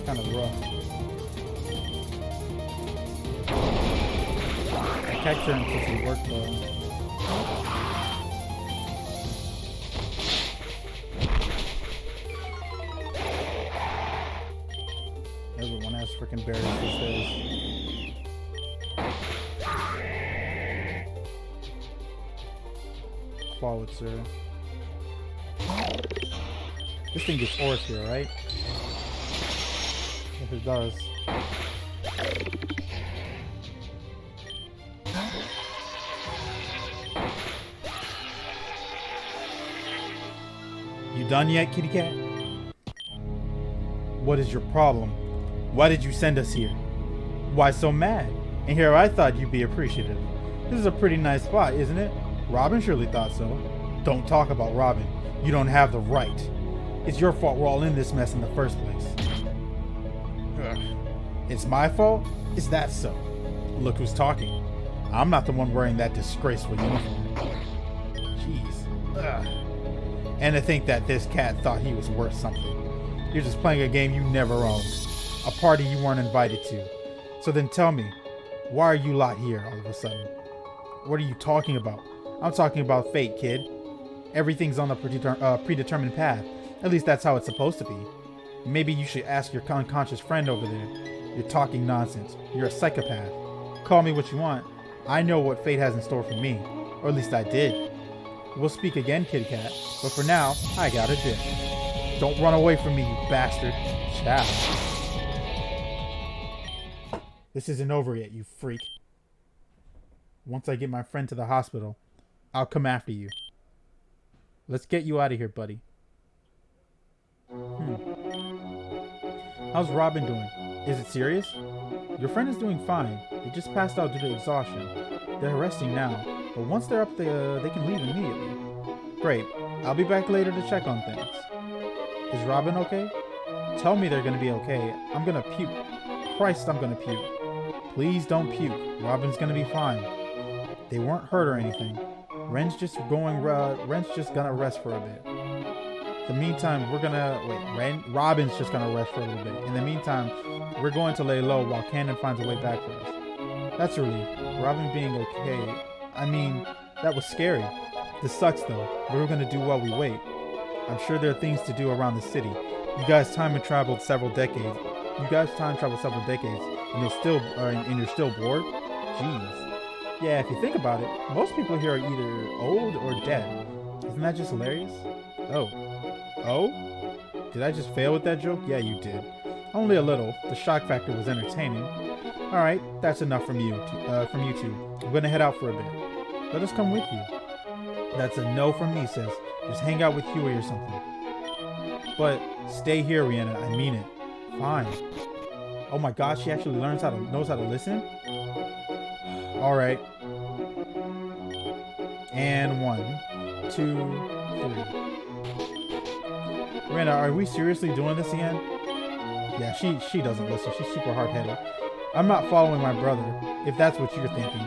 Kind of rough. I capture him because he worked well. Everyone has freaking berries these days. Qualitzer. This thing gets ores here, right? If it does. You done yet, kitty cat? What is your problem? Why did you send us here? Why so mad? And here I thought you'd be appreciative. This is a pretty nice spot, isn't it? Robin surely thought so. Don't talk about Robin. You don't have the right. It's your fault we're all in this mess in the first place. Ugh. It's my fault? Is that so? Look who's talking. I'm not the one wearing that disgraceful uniform. Jeez. Ugh. And to think that this cat thought he was worth something. You're just playing a game you never owned. A party you weren't invited to. So then tell me, why are you lot here all of a sudden? What are you talking about? I'm talking about fate, kid. Everything's on a predetermined path. At least that's how it's supposed to be. Maybe you should ask your unconscious friend over there. You're talking nonsense. You're a psychopath. Call me what you want. I know what fate has in store for me. Or at least I did. We'll speak again, kitty cat. But for now, I gotta dip. Don't run away from me, you bastard. Ciao. This isn't over yet, you freak. Once I get my friend to the hospital, I'll come after you. Let's get you out of here, buddy. How's Robin doing? Is it serious? Your friend is doing fine. They just passed out due to exhaustion. They're resting now, but once they're up, they can leave immediately. Great. I'll be back later to check on things. Is Robin okay? Tell me they're gonna be okay. I'm gonna puke. Christ, I'm gonna puke. Please don't puke. Robin's gonna be fine. They weren't hurt or anything. Ren's just gonna rest for a bit. In the meantime, Robin's just gonna rest for a little bit. In the meantime, we're going to lay low while Cannon finds a way back for us. That's a relief. Robin being okay. I mean, that was scary. This sucks though. What are we gonna do while we wait? I'm sure there are things to do around the city. You guys traveled several decades, and you're still bored? Jeez. Yeah, if you think about it, most people here are either old or dead. Isn't that just hilarious? Oh? Did I just fail with that joke? Yeah, you did. Only a little. The shock factor was entertaining. Alright, that's enough from you two. I'm gonna head out for a bit. Let us come with you. That's a no from me, sis. Just hang out with Huey or something. But stay here, Rihanna. I mean it. Fine. Oh my gosh, she actually knows how to listen? Alright. And 1, 2, 3. Rihanna, are we seriously doing this again? Yeah, she doesn't listen. She's super hard-headed. I'm not following my brother, if that's what you're thinking.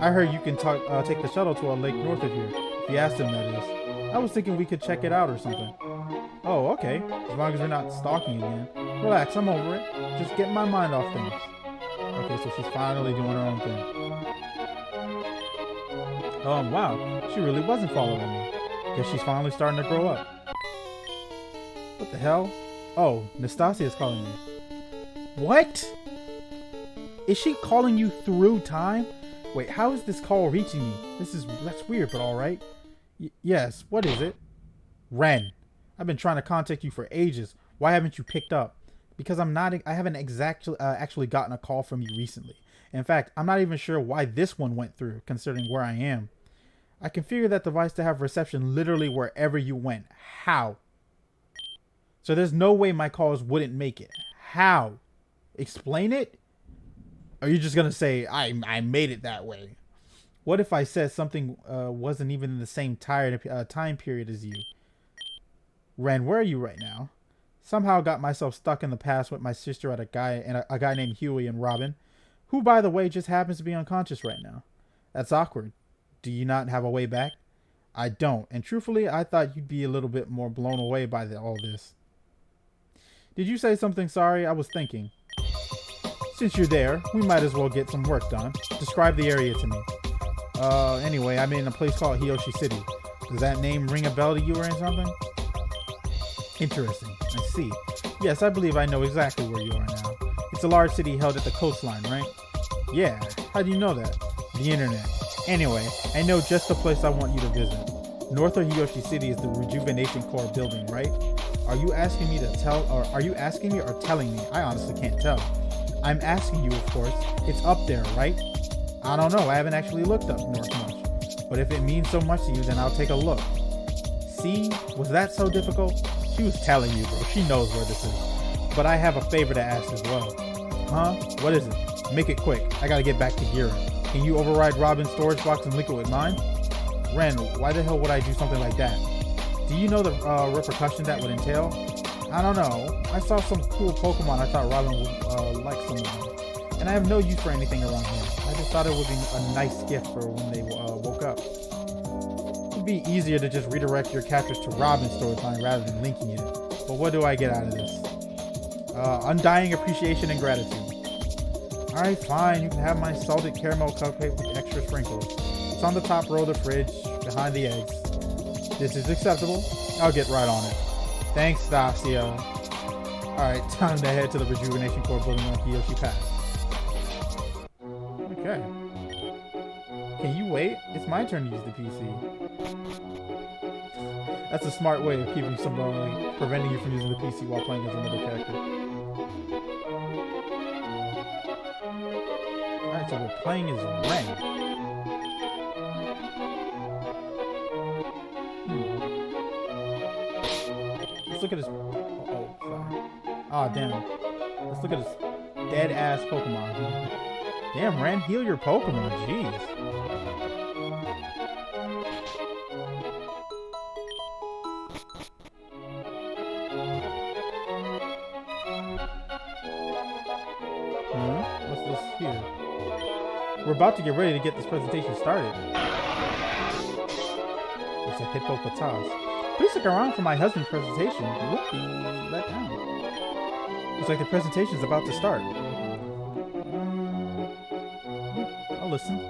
I heard you can take the shuttle to a lake north of here. If you asked him, that is. I was thinking we could check it out or something. Oh, okay. As long as we're not stalking again. Relax, I'm over it. Just get my mind off things. Okay, so she's finally doing her own thing. Wow. She really wasn't following me. Guess she's finally starting to grow up. What the hell? Oh, Nastasia's calling me. What? Is she calling you through time? Wait, how is this call reaching me? That's weird, but alright. Yes, what is it? Ren, I've been trying to contact you for ages. Why haven't you picked up? Because I haven't actually gotten a call from you recently. In fact, I'm not even sure why this one went through, considering where I am. I configured that device to have reception literally wherever you went. How? So there's no way my calls wouldn't make it. How? Explain it? Or are you just going to say, I made it that way? What if I said something wasn't even in the same time period as you? Ren, where are you right now? Somehow got myself stuck in the past with my sister and a guy named Huey and Robin, who, by the way, just happens to be unconscious right now. That's awkward. Do you not have a way back? I don't, and truthfully, I thought you'd be a little bit more blown away by all this. Did you say something? Sorry, I was thinking. Since you're there, we might as well get some work done. Describe the area to me. Anyway, I'm in a place called Hiyoshi City. Does that name ring a bell to you or something? Interesting. I see. Yes, I believe I know exactly where you are now. It's a large city held at the coastline, right? Yeah. How do you know that? The internet. Anyway, I know just the place I want you to visit. North of Hiyoshi City is the Rejuvenation core building, right? Are you asking me or telling me? I honestly can't tell. I'm asking you, of course. It's up there, right? I don't know. I haven't actually looked up north much. But if it means so much to you, then I'll take a look. See? Was that so difficult? She was telling you, bro. She knows where this is. But I have a favor to ask as well. Huh? What is it? Make it quick. I gotta get back to Gira. Can you override Robin's storage box and link it with mine? Ren, why the hell would I do something like that? Do you know the repercussion that would entail? I don't know. I saw some cool Pokemon I thought Robin would like some of them. And I have no use for anything around here. I just thought it would be a nice gift for when they woke up. It'd be easier to just redirect your captures to Robin's storage line rather than linking it. But what do I get out of this? Undying appreciation and gratitude. Alright, fine. You can have my salted caramel cupcake with extra sprinkles. It's on the top row of the fridge, behind the eggs. This is acceptable. I'll get right on it. Thanks, Stasia. Alright, time to head to the Rejuvenation Core building on Kyoshi Pass. Okay. Can you wait? It's my turn to use the PC. That's a smart way of keeping somebody, preventing you from using the PC while playing as another character. Alright, so we're playing as Ren. Let's look at his... Oh, sorry. Ah, damn. Let's look at his dead-ass Pokemon. Damn, Ren, heal your Pokemon. Jeez. What's this here? We're about to get ready to get this presentation started. It's a hippopotas. Please stick around for my husband's presentation. You won't be let down. Looks like the presentation is about to start. I'll listen.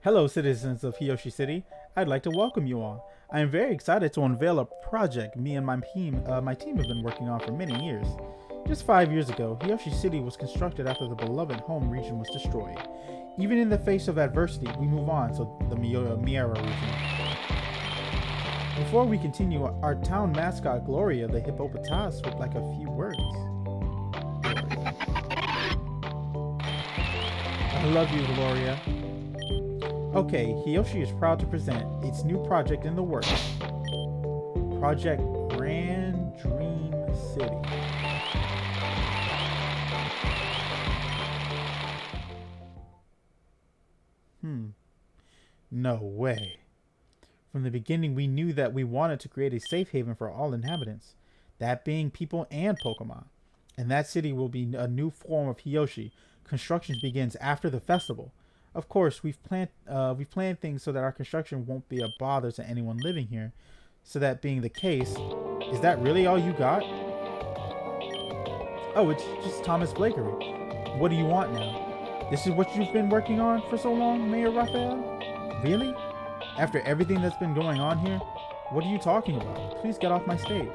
Hello, citizens of Hiyoshi City. I'd like to welcome you all. I am very excited to unveil a project me and my team have been working on for many years. Just 5 years ago, Hiyoshi City was constructed after the beloved home region was destroyed. Even in the face of adversity, we move on to the Miera region. Before we continue, our town mascot Gloria the hippopotas would like a few words. I love you, Gloria. Okay, Hiyoshi is proud to present its new project in the works. Project Grand Dream City. No way. From the beginning, we knew that we wanted to create a safe haven for all inhabitants, that being people and Pokemon. And that city will be a new form of Hiyoshi. Construction begins after the festival. Of course, we've planned things so that our construction won't be a bother to anyone living here. So that being the case, is that really all you got? Oh, it's just Thomas Blakery. What do you want now? This is what you've been working on for so long, Mayor Raphael? Really? After everything that's been going on here? What are you talking about? Please get off my stage.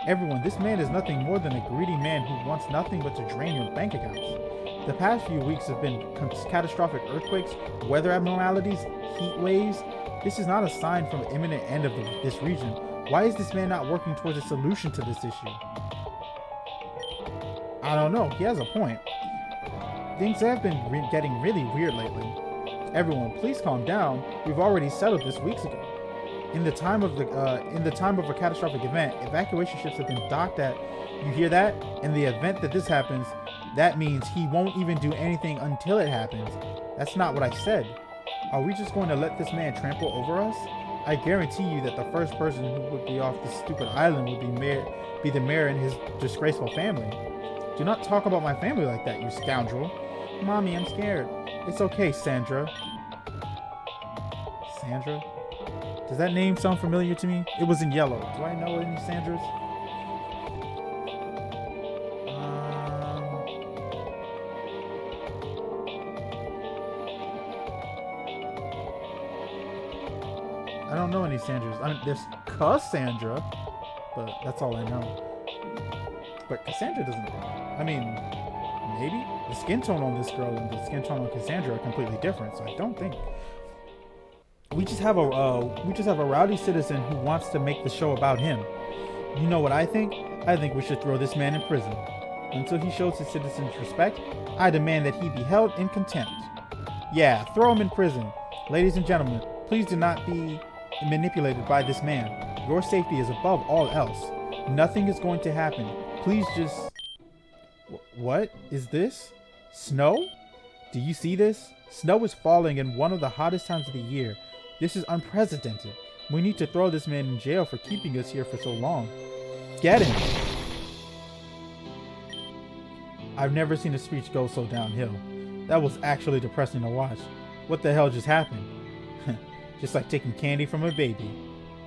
Everyone, this man is nothing more than a greedy man who wants nothing but to drain your bank accounts. The past few weeks have been catastrophic earthquakes, weather abnormalities, heat waves. This is not a sign from the imminent end of this region. Why is this man not working towards a solution to this issue? I don't know. He has a point. Things have been getting really weird lately. Everyone, please calm down. We've already settled this weeks ago. In the time of a catastrophic event, evacuation ships have been docked at. You hear that? In the event that this happens, that means he won't even do anything until it happens. That's not what I said. Are we just going to let this man trample over us? I guarantee you that the first person who would be off this stupid island would be the mayor and his disgraceful family. Do not talk about my family like that, you scoundrel. Mommy, I'm scared. It's okay, Sandra. Sandra? Does that name sound familiar to me? It was in yellow. Do I know any Sandras? I don't know any Sandras. I mean, there's Cassandra, but that's all I know. But Cassandra doesn't... I mean, maybe? The skin tone on this girl and the skin tone on Cassandra are completely different, so I don't think... We just have a rowdy citizen who wants to make the show about him. You know what I think? I think we should throw this man in prison. Until he shows his citizens respect, I demand that he be held in contempt. Yeah, throw him in prison. Ladies and gentlemen, please do not be manipulated by this man. Your safety is above all else. Nothing is going to happen. Please just... What is this? Snow? Do you see this? Snow is falling in one of the hottest times of the year. This is unprecedented. We need to throw this man in jail for keeping us here for so long. Get him! I've never seen a speech go so downhill. That was actually depressing to watch. What the hell just happened? Just like taking candy from a baby.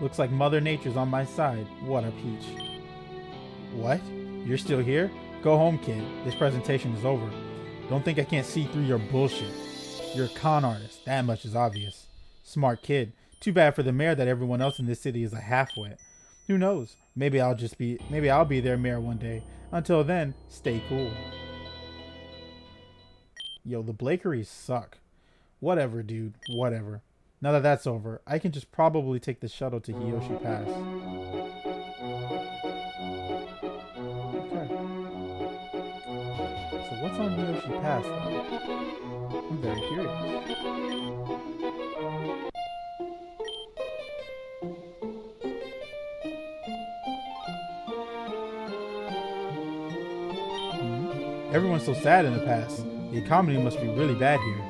Looks like Mother Nature's on my side. What a peach. What? You're still here? Go home, kid. This presentation is over. Don't think I can't see through your bullshit. You're a con artist. That much is obvious. Smart kid. Too bad for the mayor that everyone else in this city is a half-wit. Who knows? Maybe I'll be their mayor one day. Until then, stay cool. Yo, the Blakeries suck. Whatever, dude. Whatever. Now that that's over, I can just probably take the shuttle to Hiyoshi Pass. Okay. So what's on Hiyoshi Pass, though? I'm very curious. Everyone's so sad in the past. The economy must be really bad here.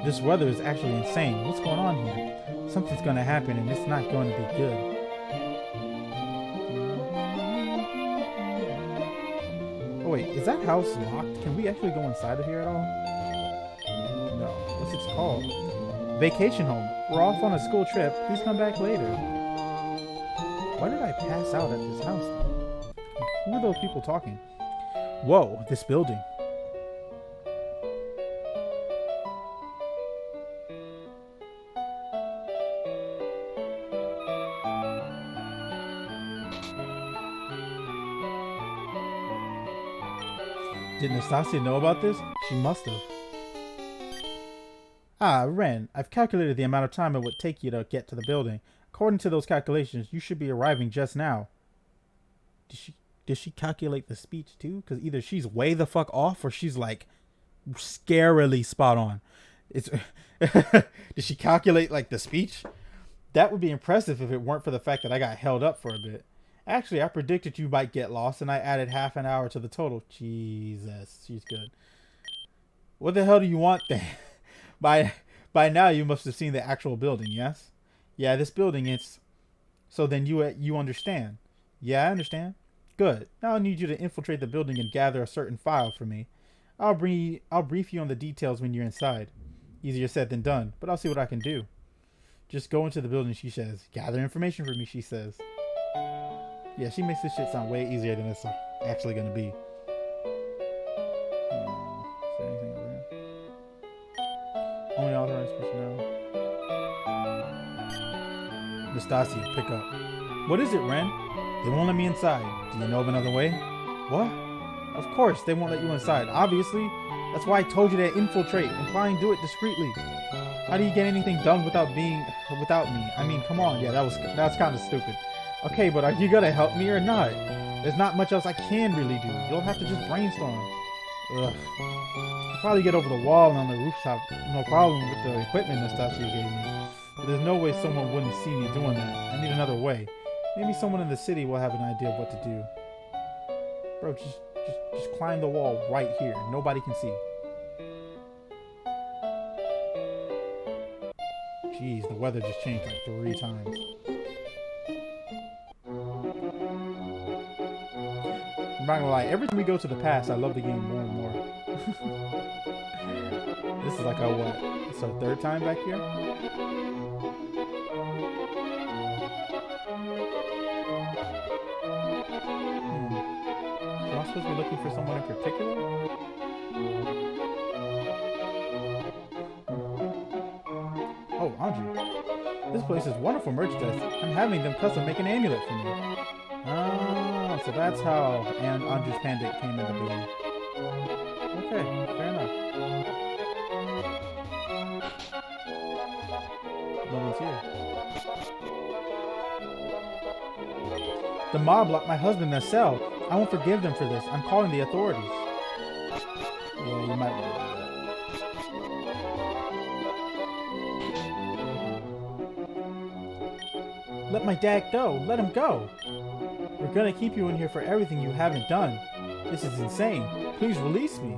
This weather is actually insane. What's going on here? Something's going to happen and it's not going to be good. Oh wait, is that house locked? Can we actually go inside of here at all? No. What's it called? Vacation home. We're off on a school trip. Please come back later. Why did I pass out at this house? Who are those people talking? Whoa, this building. Did Nastasia know about this? She must have. Ah, Ren, I've calculated the amount of time it would take you to get to the building. According to those calculations, you should be arriving just now. Did she calculate the speech too? Because either she's way the fuck off or she's like scarily spot on. Did she calculate like the speech? That would be impressive if it weren't for the fact that I got held up for a bit. Actually, I predicted you might get lost and I added half an hour to the total. Jesus, she's good. What the hell do you want then? By now you must have seen the actual building, yes? Yeah, this building, it's... So then you understand. Yeah, I understand. Good. Now I need you to infiltrate the building and gather a certain file for me. I'll brief you on the details when you're inside. Easier said than done, but I'll see what I can do. Just go into the building, she says. Gather information for me, she says. Yeah, she makes this shit sound way easier than it's actually gonna be. Is there anything over here? Only authorized personnel. Nastasia, pick up. What is it, Ren? They won't let me inside. Do you know of another way? What? Of course, they won't let you inside. Obviously. That's why I told you to infiltrate, implying do it discreetly. How do you get anything done without me? I mean, come on. Yeah, that's kind of stupid. Okay, but are you gonna help me or not? There's not much else I can really do. You'll have to just brainstorm. Ugh. I'll probably get over the wall and on the rooftop. No problem with the equipment Nastasia gave me. But there's no way someone wouldn't see me doing that. I need another way. Maybe someone in the city will have an idea of what to do. Bro, just climb the wall right here. Nobody can see. Jeez, the weather just changed like 3 times. I'm not gonna lie, every time we go to the past, I love the game more and more. This is like our what? It's our 3rd time back here? Am I supposed to be looking for someone in particular? Oh, Andrew. This place is wonderful merchandise. I'm having them custom make an amulet for me. Ah, so that's how Andrew's Panda came into being. Okay, fair enough. No one's here. The mob locked my husband in a cell. I won't forgive them for this. I'm calling the authorities. Yeah, you might want to do that. Let my dad go. Let him go. We're gonna keep you in here for everything you haven't done. This is insane. Please release me.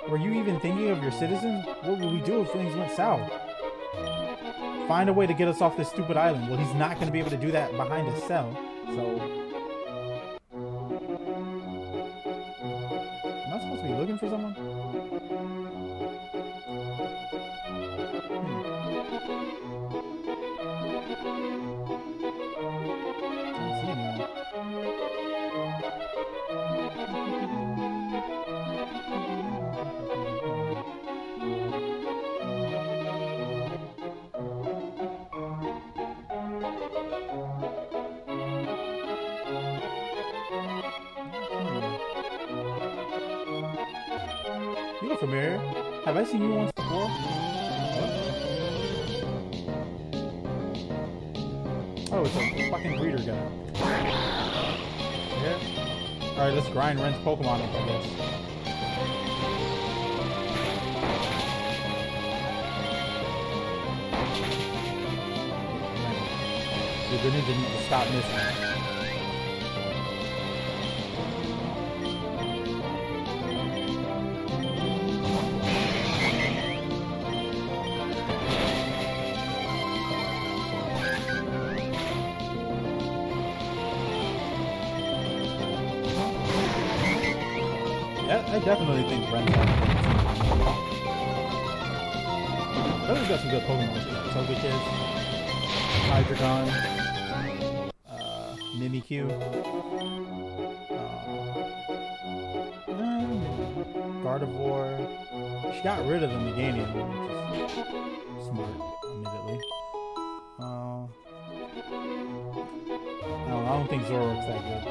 Were you even thinking of your citizens? What would we do if things went south? Find a way to get us off this stupid island. Well, he's not going to be able to do that behind a cell. So... Am I supposed to be looking for someone? I don't see anyone. You look familiar. Have I seen you once before? What? Oh, it's a fucking breeder guy. Yeah. Alright, let's grind Ren's Pokemon up, I guess. You're gonna need to stop missing. I definitely think Ren's got He's got some good Pokemon. Togekiss, Hydreigon, Mimikyu, Gardevoir. She got rid of the Meganium, which is smart, admittedly. I don't think Zoroark's that good.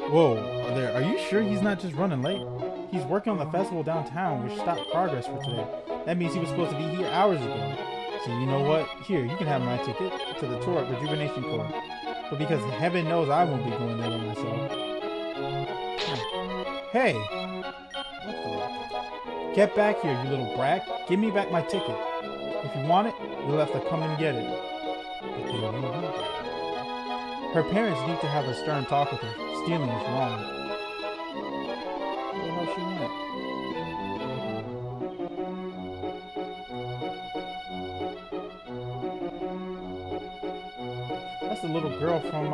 Whoa, are you sure he's not just running late? He's working on the festival downtown, which stopped progress for today. That means he was supposed to be here hours ago. So you know what? Here, you can have my ticket to the tour at Rejuvenation Corps. But because heaven knows I won't be going there by myself. Hey! What the? Get back here, you little brat. Give me back my ticket. If you want it, you'll have to come and get it. But they won't do that. Her parents need to have a stern talk with her. Stealing is wrong. Where the hell she went? That's the little girl from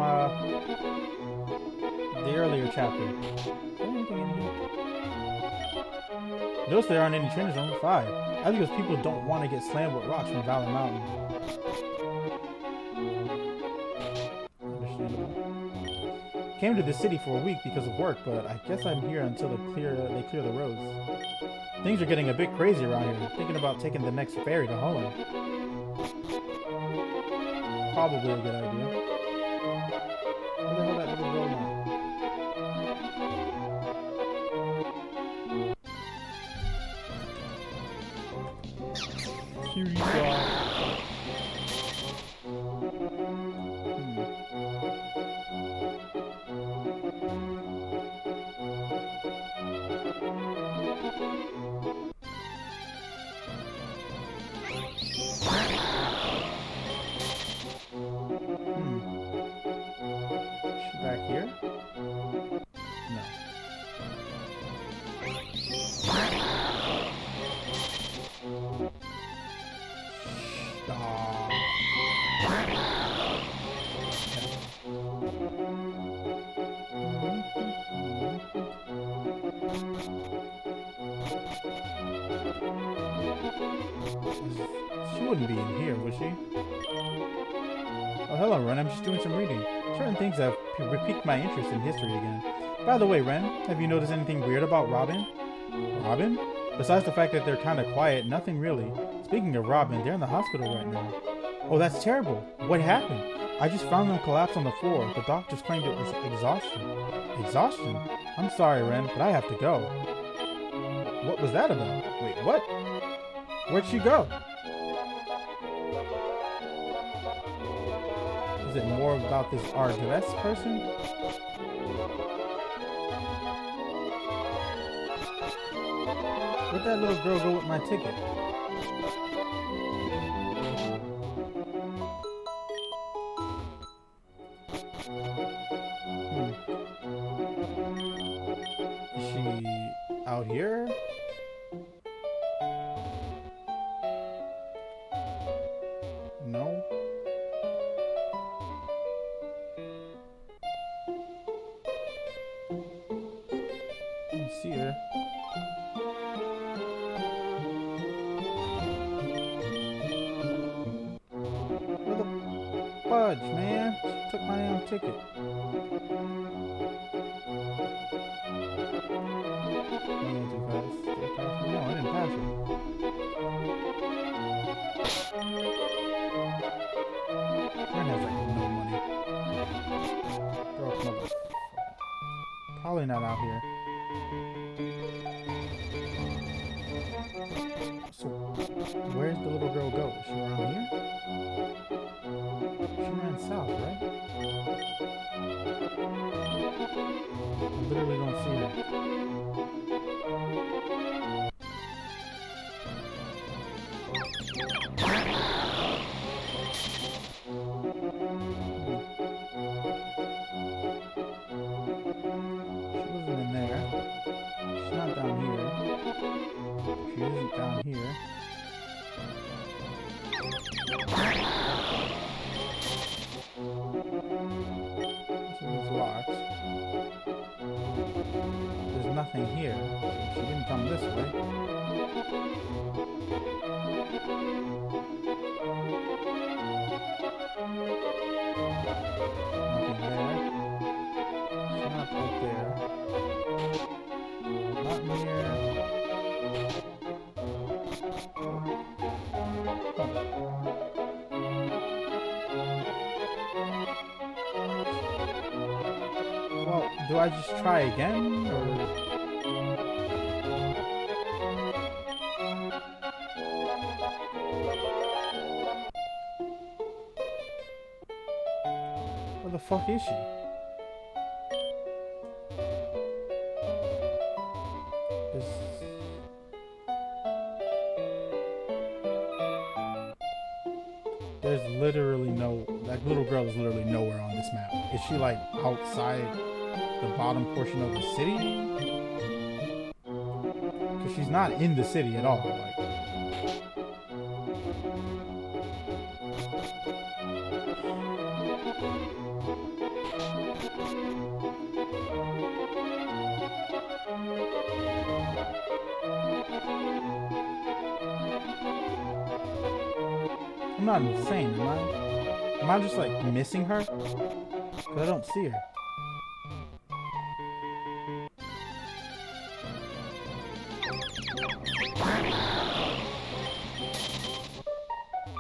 the earlier chapter. Is there anything in here? Notice there aren't any trainers on Route 5. I think because people don't want to get slammed with rocks from Valley Mountain. Came to the city for a week because of work, but I guess I'm here until they clear the roads. Things are getting a bit crazy around here. Thinking about taking the next ferry to Holland. Probably a good idea. Where the hell that little girl now? Cutie dog. Back here? No. Stop. She wouldn't be in here, would she? Oh, hello, Ren. I'm just doing some reading. Certain things have piqued my interest in history again. By the way, Ren, have you noticed anything weird about Robin? Robin? Besides the fact that they're kind of quiet, nothing really. Speaking of Robin, they're in the hospital right now. Oh, that's terrible. What happened? I just found them collapsed on the floor. The doctors claimed it was exhaustion. Exhaustion? I'm sorry, Ren, but I have to go. What was that about? Wait, what? Where'd she go? Is it more about this Ardress person? Where'd that little girl go with my ticket? Is she out here? No. I don't see her. Where the fudge, man? She took my damn ticket. Too fast. No, I didn't pass her. Mine has like no money. Broke motherfucker. Probably not out here. So, where's the little girl go? Is she around here? She ran south, right? I literally don't see her. She isn't down here. This one's locked. There's nothing here. She didn't come this way. Nothing there. She's not up there. Not near. Well, do I just try again, or... Where the fuck is she? There's literally no... That little girl is literally nowhere on this map. Is she like outside the bottom portion of the city? Because she's not in the city at all. Like, I'm not insane, am I? Am I just like missing her? Because I don't see her.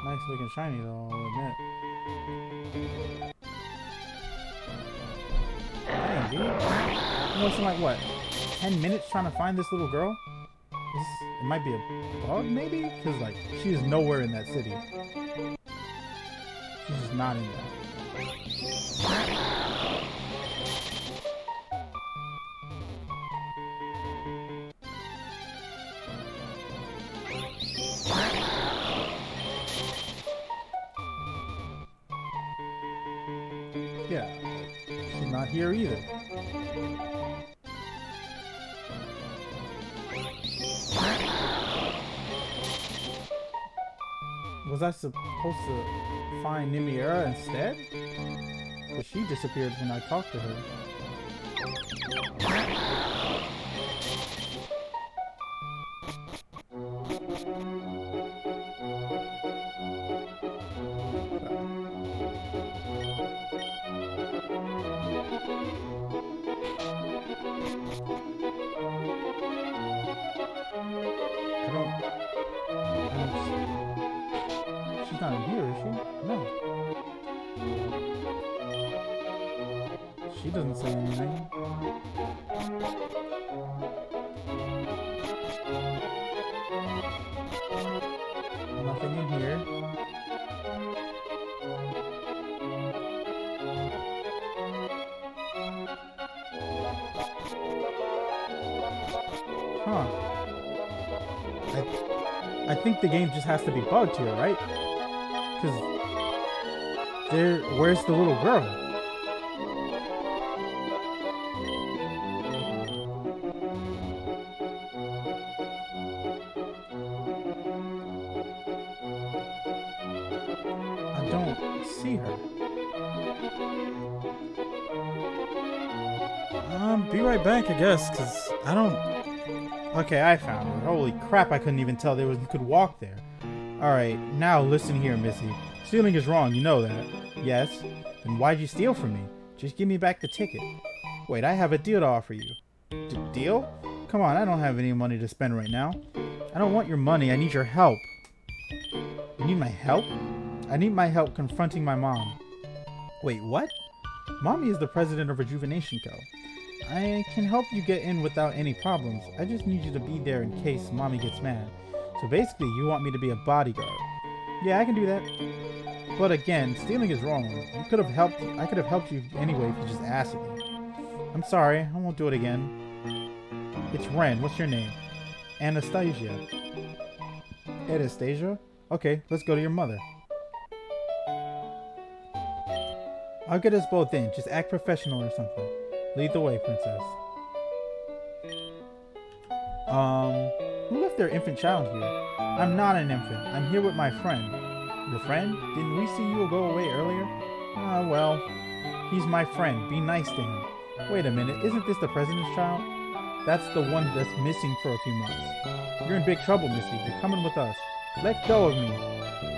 Nice looking shiny though, I'll admit. Dang, dude. I'm wasting like what? 10 minutes trying to find this little girl? It might be a bug maybe? Because like, she is nowhere in that city. She's just not in there. Yeah, she's not here either. Was I supposed to find Nimiera instead? But she disappeared when I talked to her. She's not in here, is she? No. She doesn't say anything. Huh. I think the game just has to be bugged here, right? Because where's the little girl? I don't see her. Be right back, I guess, because I don't... Okay, I found her. Holy crap, I couldn't even tell you could walk there. Alright, now listen here, Missy. Stealing is wrong, you know that. Yes? Then why'd you steal from me? Just give me back the ticket. Wait, I have a deal to offer you. Deal? Come on, I don't have any money to spend right now. I don't want your money, I need your help. You need my help? I need my help confronting my mom. Wait, what? Mommy is the president of Rejuvenation Co. I can help you get in without any problems. I just need you to be there in case Mommy gets mad. So basically, you want me to be a bodyguard. Yeah, I can do that. But again, stealing is wrong. I could have helped you anyway if you just asked me. I'm sorry, I won't do it again. It's Ren. What's your name? Anastasia. Anastasia? Okay, let's go to your mother. I'll get us both in. Just act professional or something. Lead the way, princess. Who left their infant child here? I'm not an infant. I'm here with my friend. Your friend? Didn't we see you go away earlier? Well, he's my friend. Be nice to him. Wait a minute, isn't this the president's child? That's the one that's missing for a few months. You're in big trouble, Missy. You're coming with us. Let go of me.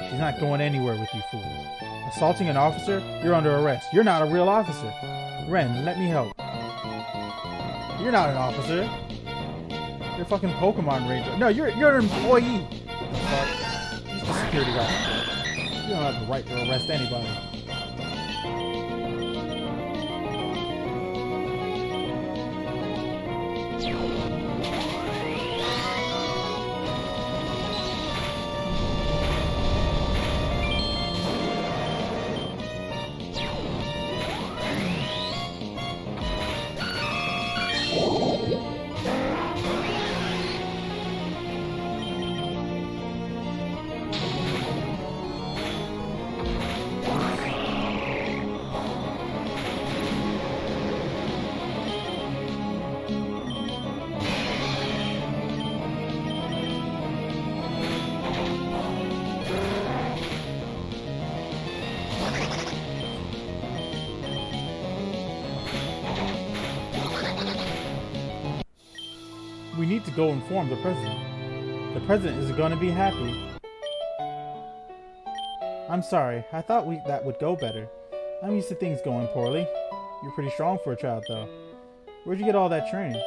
She's not going anywhere with you fools. Assaulting an officer? You're under arrest. You're not a real officer. Ren, let me help. You're not an officer. You're a fucking Pokemon Ranger. No, you're an employee. The fuck? He's the security guard. You don't have the right to arrest anybody. We need to go inform the president. The president is going to be happy. I'm sorry. I thought that would go better. I'm used to things going poorly. You're pretty strong for a child, though. Where'd you get all that training?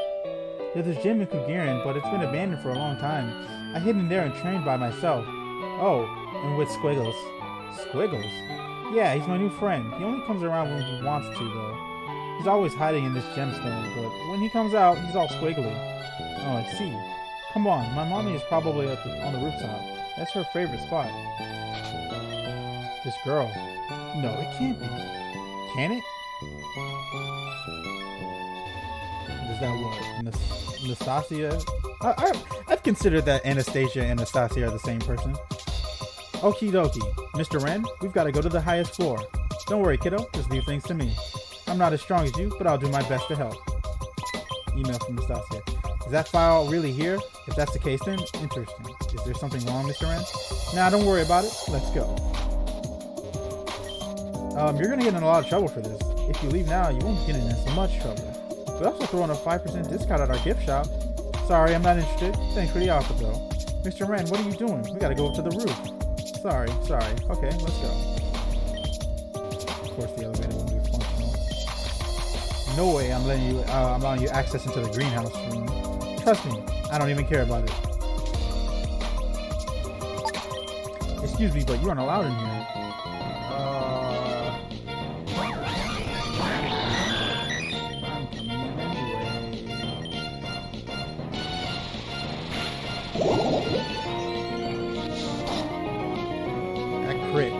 There's this gym in Kugirin, but it's been abandoned for a long time. I hid in there and trained by myself. Oh, and with Squiggles. Squiggles? Yeah, he's my new friend. He only comes around when he wants to, though. He's always hiding in this gemstone, but when he comes out, he's all squiggly. Oh, I see. Come on, my mommy is probably on the rooftop. That's her favorite spot. This girl. No, it can't be. Can it? Is that what? Nastasia? I've considered that Anastasia and Nastasia are the same person. Okie dokie. Mr. Ren, we've got to go to the highest floor. Don't worry, kiddo. Just leave things to me. I'm not as strong as you, but I'll do my best to help. Email from Nastasia. Is that file really here? If that's the case, then interesting. Is there something wrong, Mr. Ren? Nah, don't worry about it. Let's go. You're gonna get in a lot of trouble for this. If you leave now, you won't get in as much trouble. We also throw in a 5% discount at our gift shop. Sorry, I'm not interested. Thanks for the offer, though. Mr. Ren, what are you doing? We gotta go up to the roof. Sorry. Okay, let's go. Of course, the elevator won't be functional. No way I'm allowing you access into the greenhouse room. Trust me, I don't even care about it. Excuse me, but you aren't allowed in here. That crit.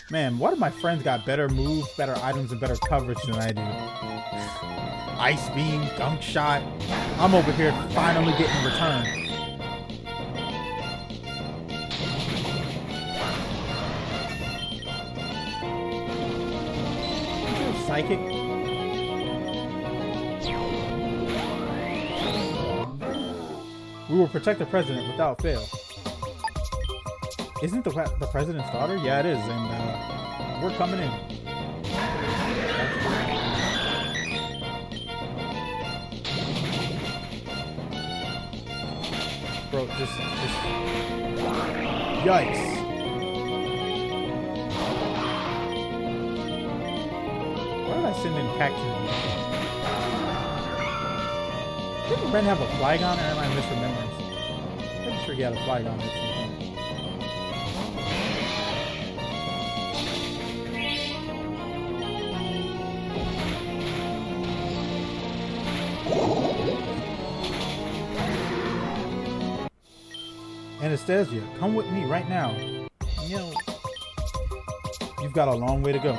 Man, what if my friends got better moves, better items, and better coverage than I do? Ice beam, dunk shot. I'm over here finally getting returned. Psychic. We will protect the president without fail. Isn't the president's daughter? Yeah, it is, and we're coming in. Bro, just yikes. Why did I send in Cactus? Didn't Ren have a flag on, or am I misremembering? Pretty sure he had a flag on it. Anastasia, come with me right now. You know, you've got a long way to go.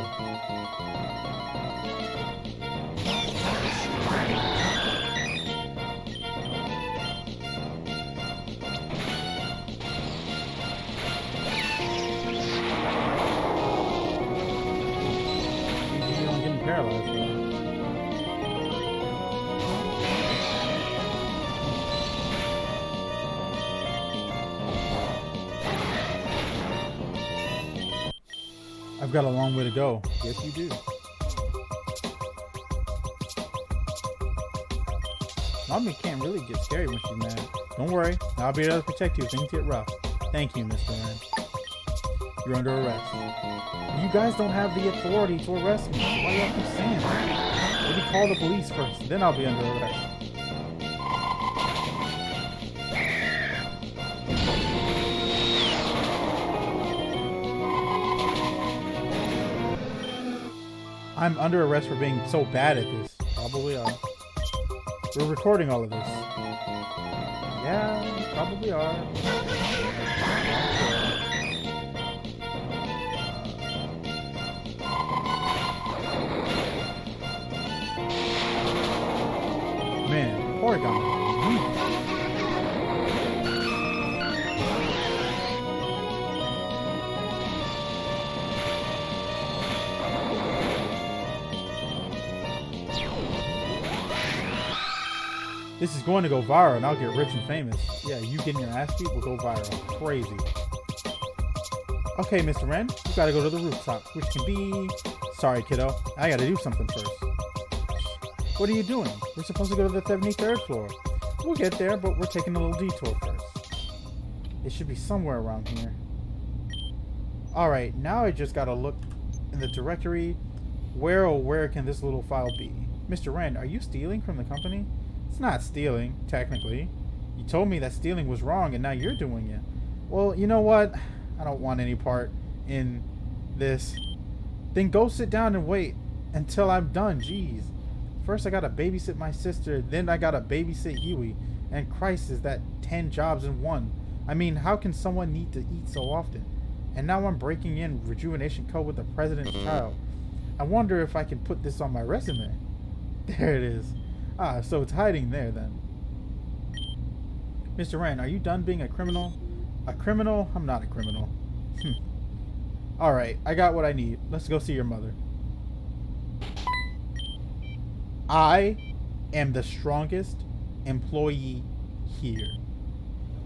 I'm getting paralyzed, bro. I've got a long way to go. Yes, you do. Mommy can't really get scary when she's mad. Don't worry, I'll be there to protect you if things get rough. Thank you, Mr. Ren. You're under arrest. You guys don't have the authority to arrest me, so why do you have to keep saying that? Maybe call the police first, then I'll be under arrest. I'm under arrest for being so bad at this. Probably are. We're recording all of this. Yeah, we probably are. Man, Porygon. This is going to go viral and I'll get rich and famous. Yeah, you getting your ass beat will go viral. Crazy. Okay, Mr. Ren, you gotta go to the rooftop, which can be... Sorry, kiddo. I gotta do something first. What are you doing? We're supposed to go to the 73rd floor. We'll get there, but we're taking a little detour first. It should be somewhere around here. Alright, now I just gotta look in the directory. Where, oh where can this little file be? Mr. Ren, are you stealing from the company? It's not stealing, technically. You told me that stealing was wrong and now you're doing it. Well, you know what? I don't want any part in this. Then go sit down and wait until I'm done, jeez. First I gotta babysit my sister, then I gotta babysit Huey. And Christ, is that 10 jobs in one? I mean, how can someone need to eat so often? And now I'm breaking in Rejuvenation code with the president's child. I wonder if I can put this on my resume. There it is. Ah, so it's hiding there then. Mr. Ren, are you done being a criminal? A criminal? I'm not a criminal. Alright, I got what I need. Let's go see your mother. I am the strongest employee here.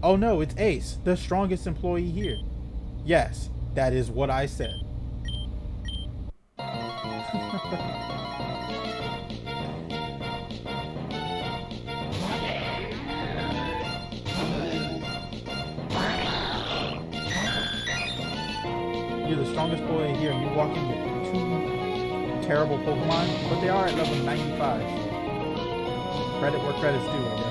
Oh no, it's Ace, the strongest employee here. Yes, that is what I said. You're the strongest employee here, and you walk in with 2 terrible Pokemon, but they are at level 95. So credit where credit's due, I guess.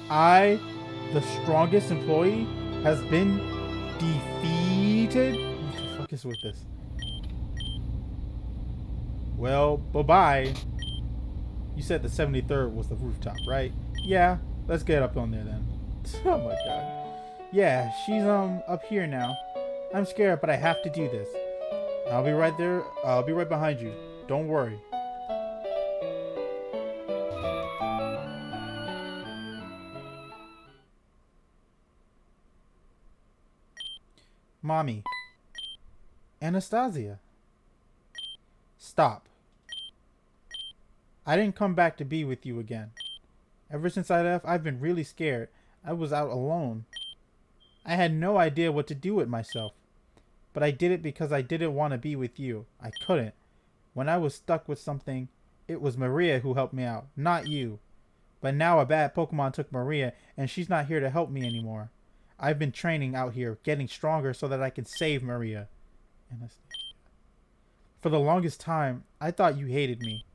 I, the strongest employee, has been defeated? What the fuck is with this? Well, bye-bye. You said the 73rd was the rooftop, right? Yeah, let's get up on there then. Oh my god. Yeah, she's up here now. I'm scared, but I have to do this. I'll be right there. I'll be right behind you. Don't worry. Mommy. Anastasia. Stop. I didn't come back to be with you again. Ever since I left, I've been really scared. I was out alone. I had no idea what to do with myself. But I did it because I didn't want to be with you. I couldn't. When I was stuck with something, it was Maria who helped me out, not you. But now a bad Pokemon took Maria, and she's not here to help me anymore. I've been training out here, getting stronger so that I can save Maria. For the longest time, I thought you hated me.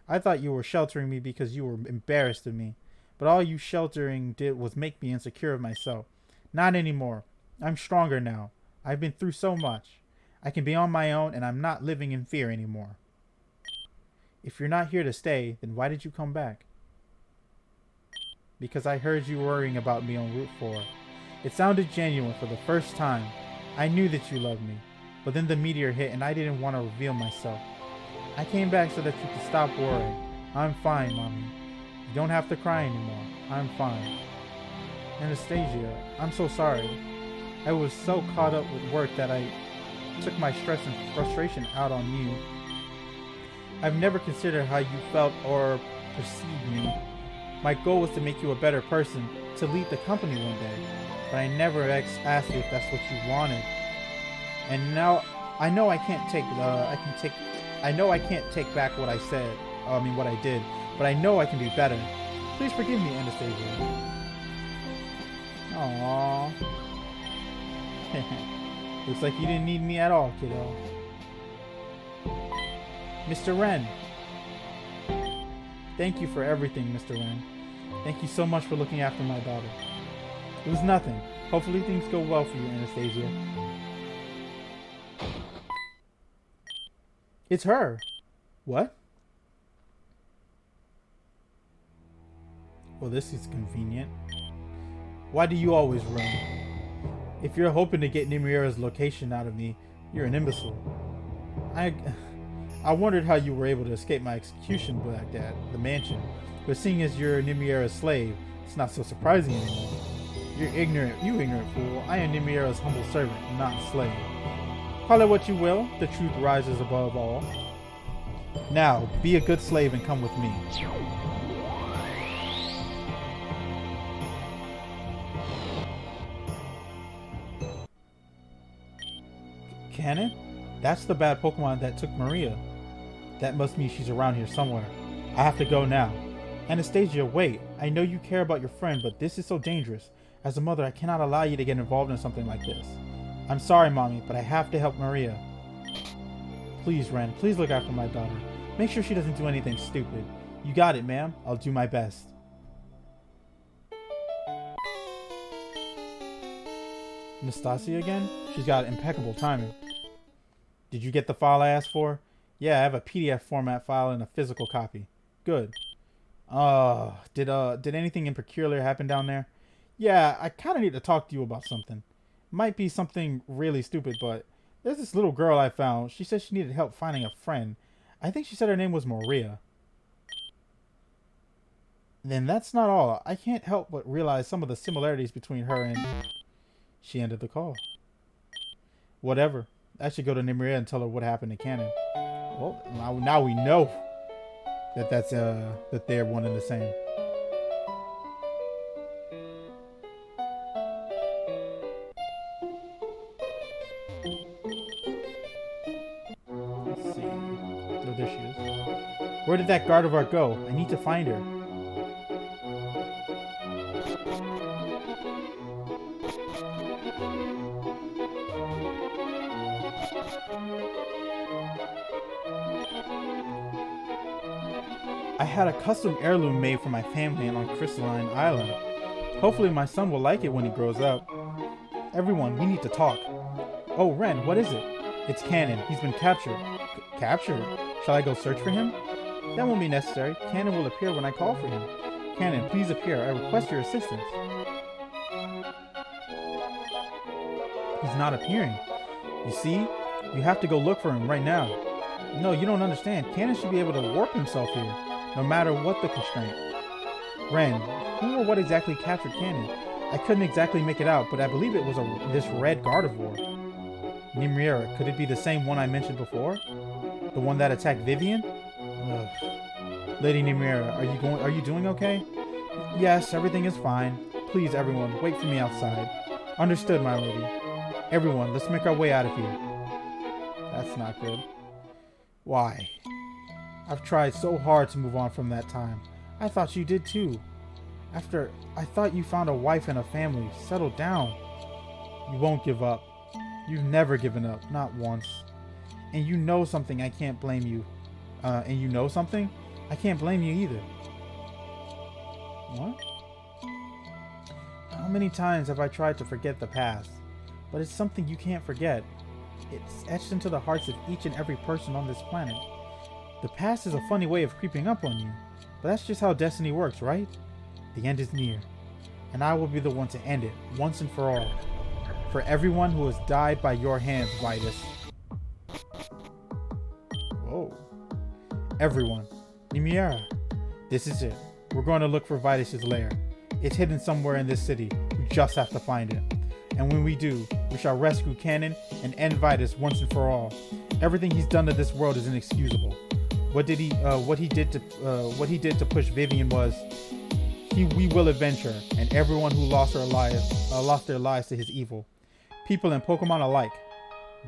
I thought you were sheltering me because you were embarrassed of me. But all you sheltering did was make me insecure of myself. Not anymore. I'm stronger now. I've been through so much. I can be on my own, and I'm not living in fear anymore. If you're not here to stay, then why did you come back? Because I heard you worrying about me on Route 4. It sounded genuine for the first time. I knew that you loved me. But then the meteor hit, and I didn't want to reveal myself. I came back so that you could stop worrying. I'm fine, Mommy. You don't have to cry anymore. I'm fine. Anastasia, I'm so sorry. I was so caught up with work that I took my stress and frustration out on you. I've never considered how you felt or perceived me. My goal was to make you a better person, to lead the company one day. But I never asked you if that's what you wanted. And now I know I can't take back what I said. What I did. But I know I can be better. Please forgive me, Anastasia. Aww. Looks like you didn't need me at all, kiddo. Mr. Wren. Thank you for everything, Mr. Wren. Thank you so much for looking after my daughter. It was nothing. Hopefully things go well for you, Anastasia. It's her. What? Well, this is convenient. Why do you always run? If you're hoping to get Nimira's location out of me, you're an imbecile. I wondered how you were able to escape my execution back at the mansion, but seeing as you're Nimira's slave, it's not so surprising anymore. You're ignorant, you ignorant fool. I am Nimira's humble servant, not slave. Call it what you will, the truth rises above all. Now, be a good slave and come with me. Cannon? That's the bad Pokemon that took Maria. That must mean she's around here somewhere. I have to go now. Anastasia, wait. I know you care about your friend, but this is so dangerous. As a mother, I cannot allow you to get involved in something like this. I'm sorry, Mommy, but I have to help Maria. Please, Ren, please look after my daughter. Make sure she doesn't do anything stupid. You got it, ma'am. I'll do my best. Anastasia again? She's got impeccable timing. Did you get the file I asked for? Yeah, I have a PDF format file and a physical copy. Good. Did anything in peculiar happen down there? Yeah, I kind of need to talk to you about something. Might be something really stupid, but there's this little girl I found. She said she needed help finding a friend. I think she said her name was Maria. Then that's not all. I can't help but realize some of the similarities between her and... She ended the call. Whatever. I should go to Nimria and tell her what happened to Cannon. Well, now we know that they're one and the same. Let's see. Oh, there she is. Where did that Gardevoir go? I need to find her. I had a custom heirloom made for my family on Crystalline Island. Hopefully my son will like it when he grows up. Everyone, we need to talk. Oh, Ren, what is it? It's Cannon. He's been captured. Captured? Shall I go search for him? That won't be necessary. Cannon will appear when I call for him. Cannon, please appear. I request your assistance. He's not appearing. You see? You have to go look for him right now. No, you don't understand. Cannon should be able to warp himself here, no matter what the constraint. Ren, who or what exactly captured Cannon? I couldn't exactly make it out, but I believe it was this red Gardevoir. Nimriera, could it be the same one I mentioned before? The one that attacked Vivian? Ugh. Lady Nimriera, are you doing okay? Yes, everything is fine. Please, everyone, wait for me outside. Understood, my lady. Everyone, let's make our way out of here. That's not good. Why? I've tried so hard to move on from that time. I thought you did too. I thought you found a wife and a family. Settle down. You won't give up. You've never given up, not once. And you know something, I can't blame you. And you know something? I can't blame you either. What? How many times have I tried to forget the past? But it's something you can't forget. It's etched into the hearts of each and every person on this planet. The past is a funny way of creeping up on you, but that's just how destiny works, right? The end is near, and I will be the one to end it, once and for all. For everyone who has died by your hands, Vitus. Whoa. Everyone. Nimiera. This is it. We're going to look for Vitus's lair. It's hidden somewhere in this city. We just have to find it. And when we do, we shall rescue Cannon and end Vitus once and for all. Everything he's done to this world is inexcusable. What he did to push Vivian was, we will avenge her and everyone who lost their lives to his evil. People and Pokemon alike.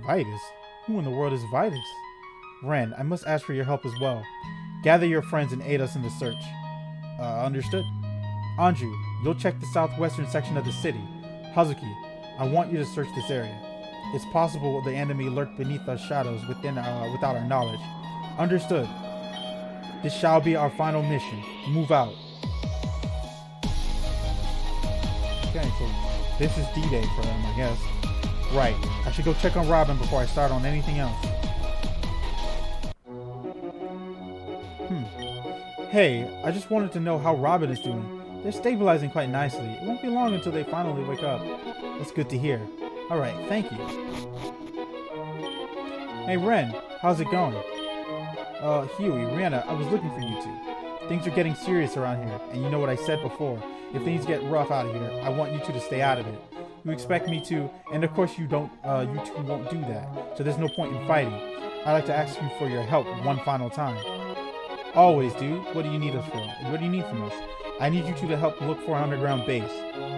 Vitus? Who in the world is Vitus? Ren, I must ask for your help as well. Gather your friends and aid us in the search. Understood? Anju, you'll check the southwestern section of the city. Hazuki, I want you to search this area. It's possible the enemy lurked beneath the shadows without our knowledge. Understood. This shall be our final mission. Move out. Okay, so this is D-Day for them, I guess. Right. I should go check on Robin before I start on anything else. Hey, I just wanted to know how Robin is doing. They're stabilizing quite nicely. It won't be long until they finally wake up. That's good to hear. Alright, thank you. Hey Ren, how's it going? Huey, Rihanna, I was looking for you two. Things are getting serious around here, and you know what I said before. If things get rough out of here, I want you two to stay out of it. You expect me to, and of course you two won't do that, so there's no point in fighting. I'd like to ask you for your help one final time. Always, dude. What do you need us for? What do you need from us? I need you two to help look for an underground base.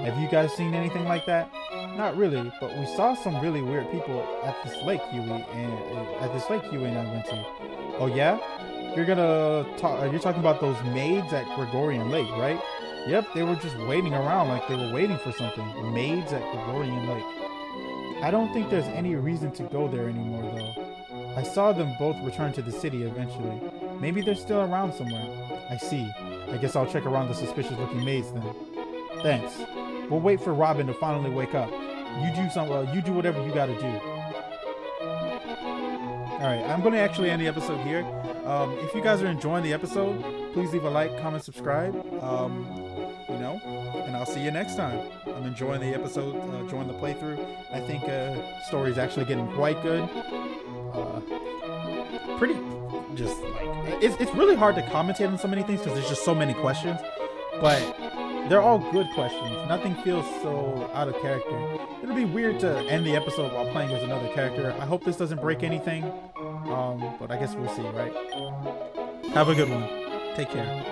Have you guys seen anything like that? Not really, but we saw some really weird people at this lake Huey and I went to. Oh yeah? You're talking about those maids at Gregorian Lake, right? Yep, they were just waiting around like they were waiting for something. Maids at Gregorian Lake. I don't think there's any reason to go there anymore though. I saw them both return to the city eventually. Maybe they're still around somewhere. I see. I guess I'll check around the suspicious looking maids then. Thanks. We'll wait for Robin to finally wake up. You do whatever you gotta do. Alright, I'm gonna actually end the episode here. If you guys are enjoying the episode, please leave a like, comment, subscribe. And I'll see you next time. I'm enjoying the episode, enjoying the playthrough. I think story's actually getting quite good. It's really hard to commentate on so many things because there's just so many questions, but they're all good questions. Nothing feels so out of character. It'll be weird to end the episode while playing as another character. I hope this doesn't break anything, but I guess we'll see, right? Have a good one. Take care.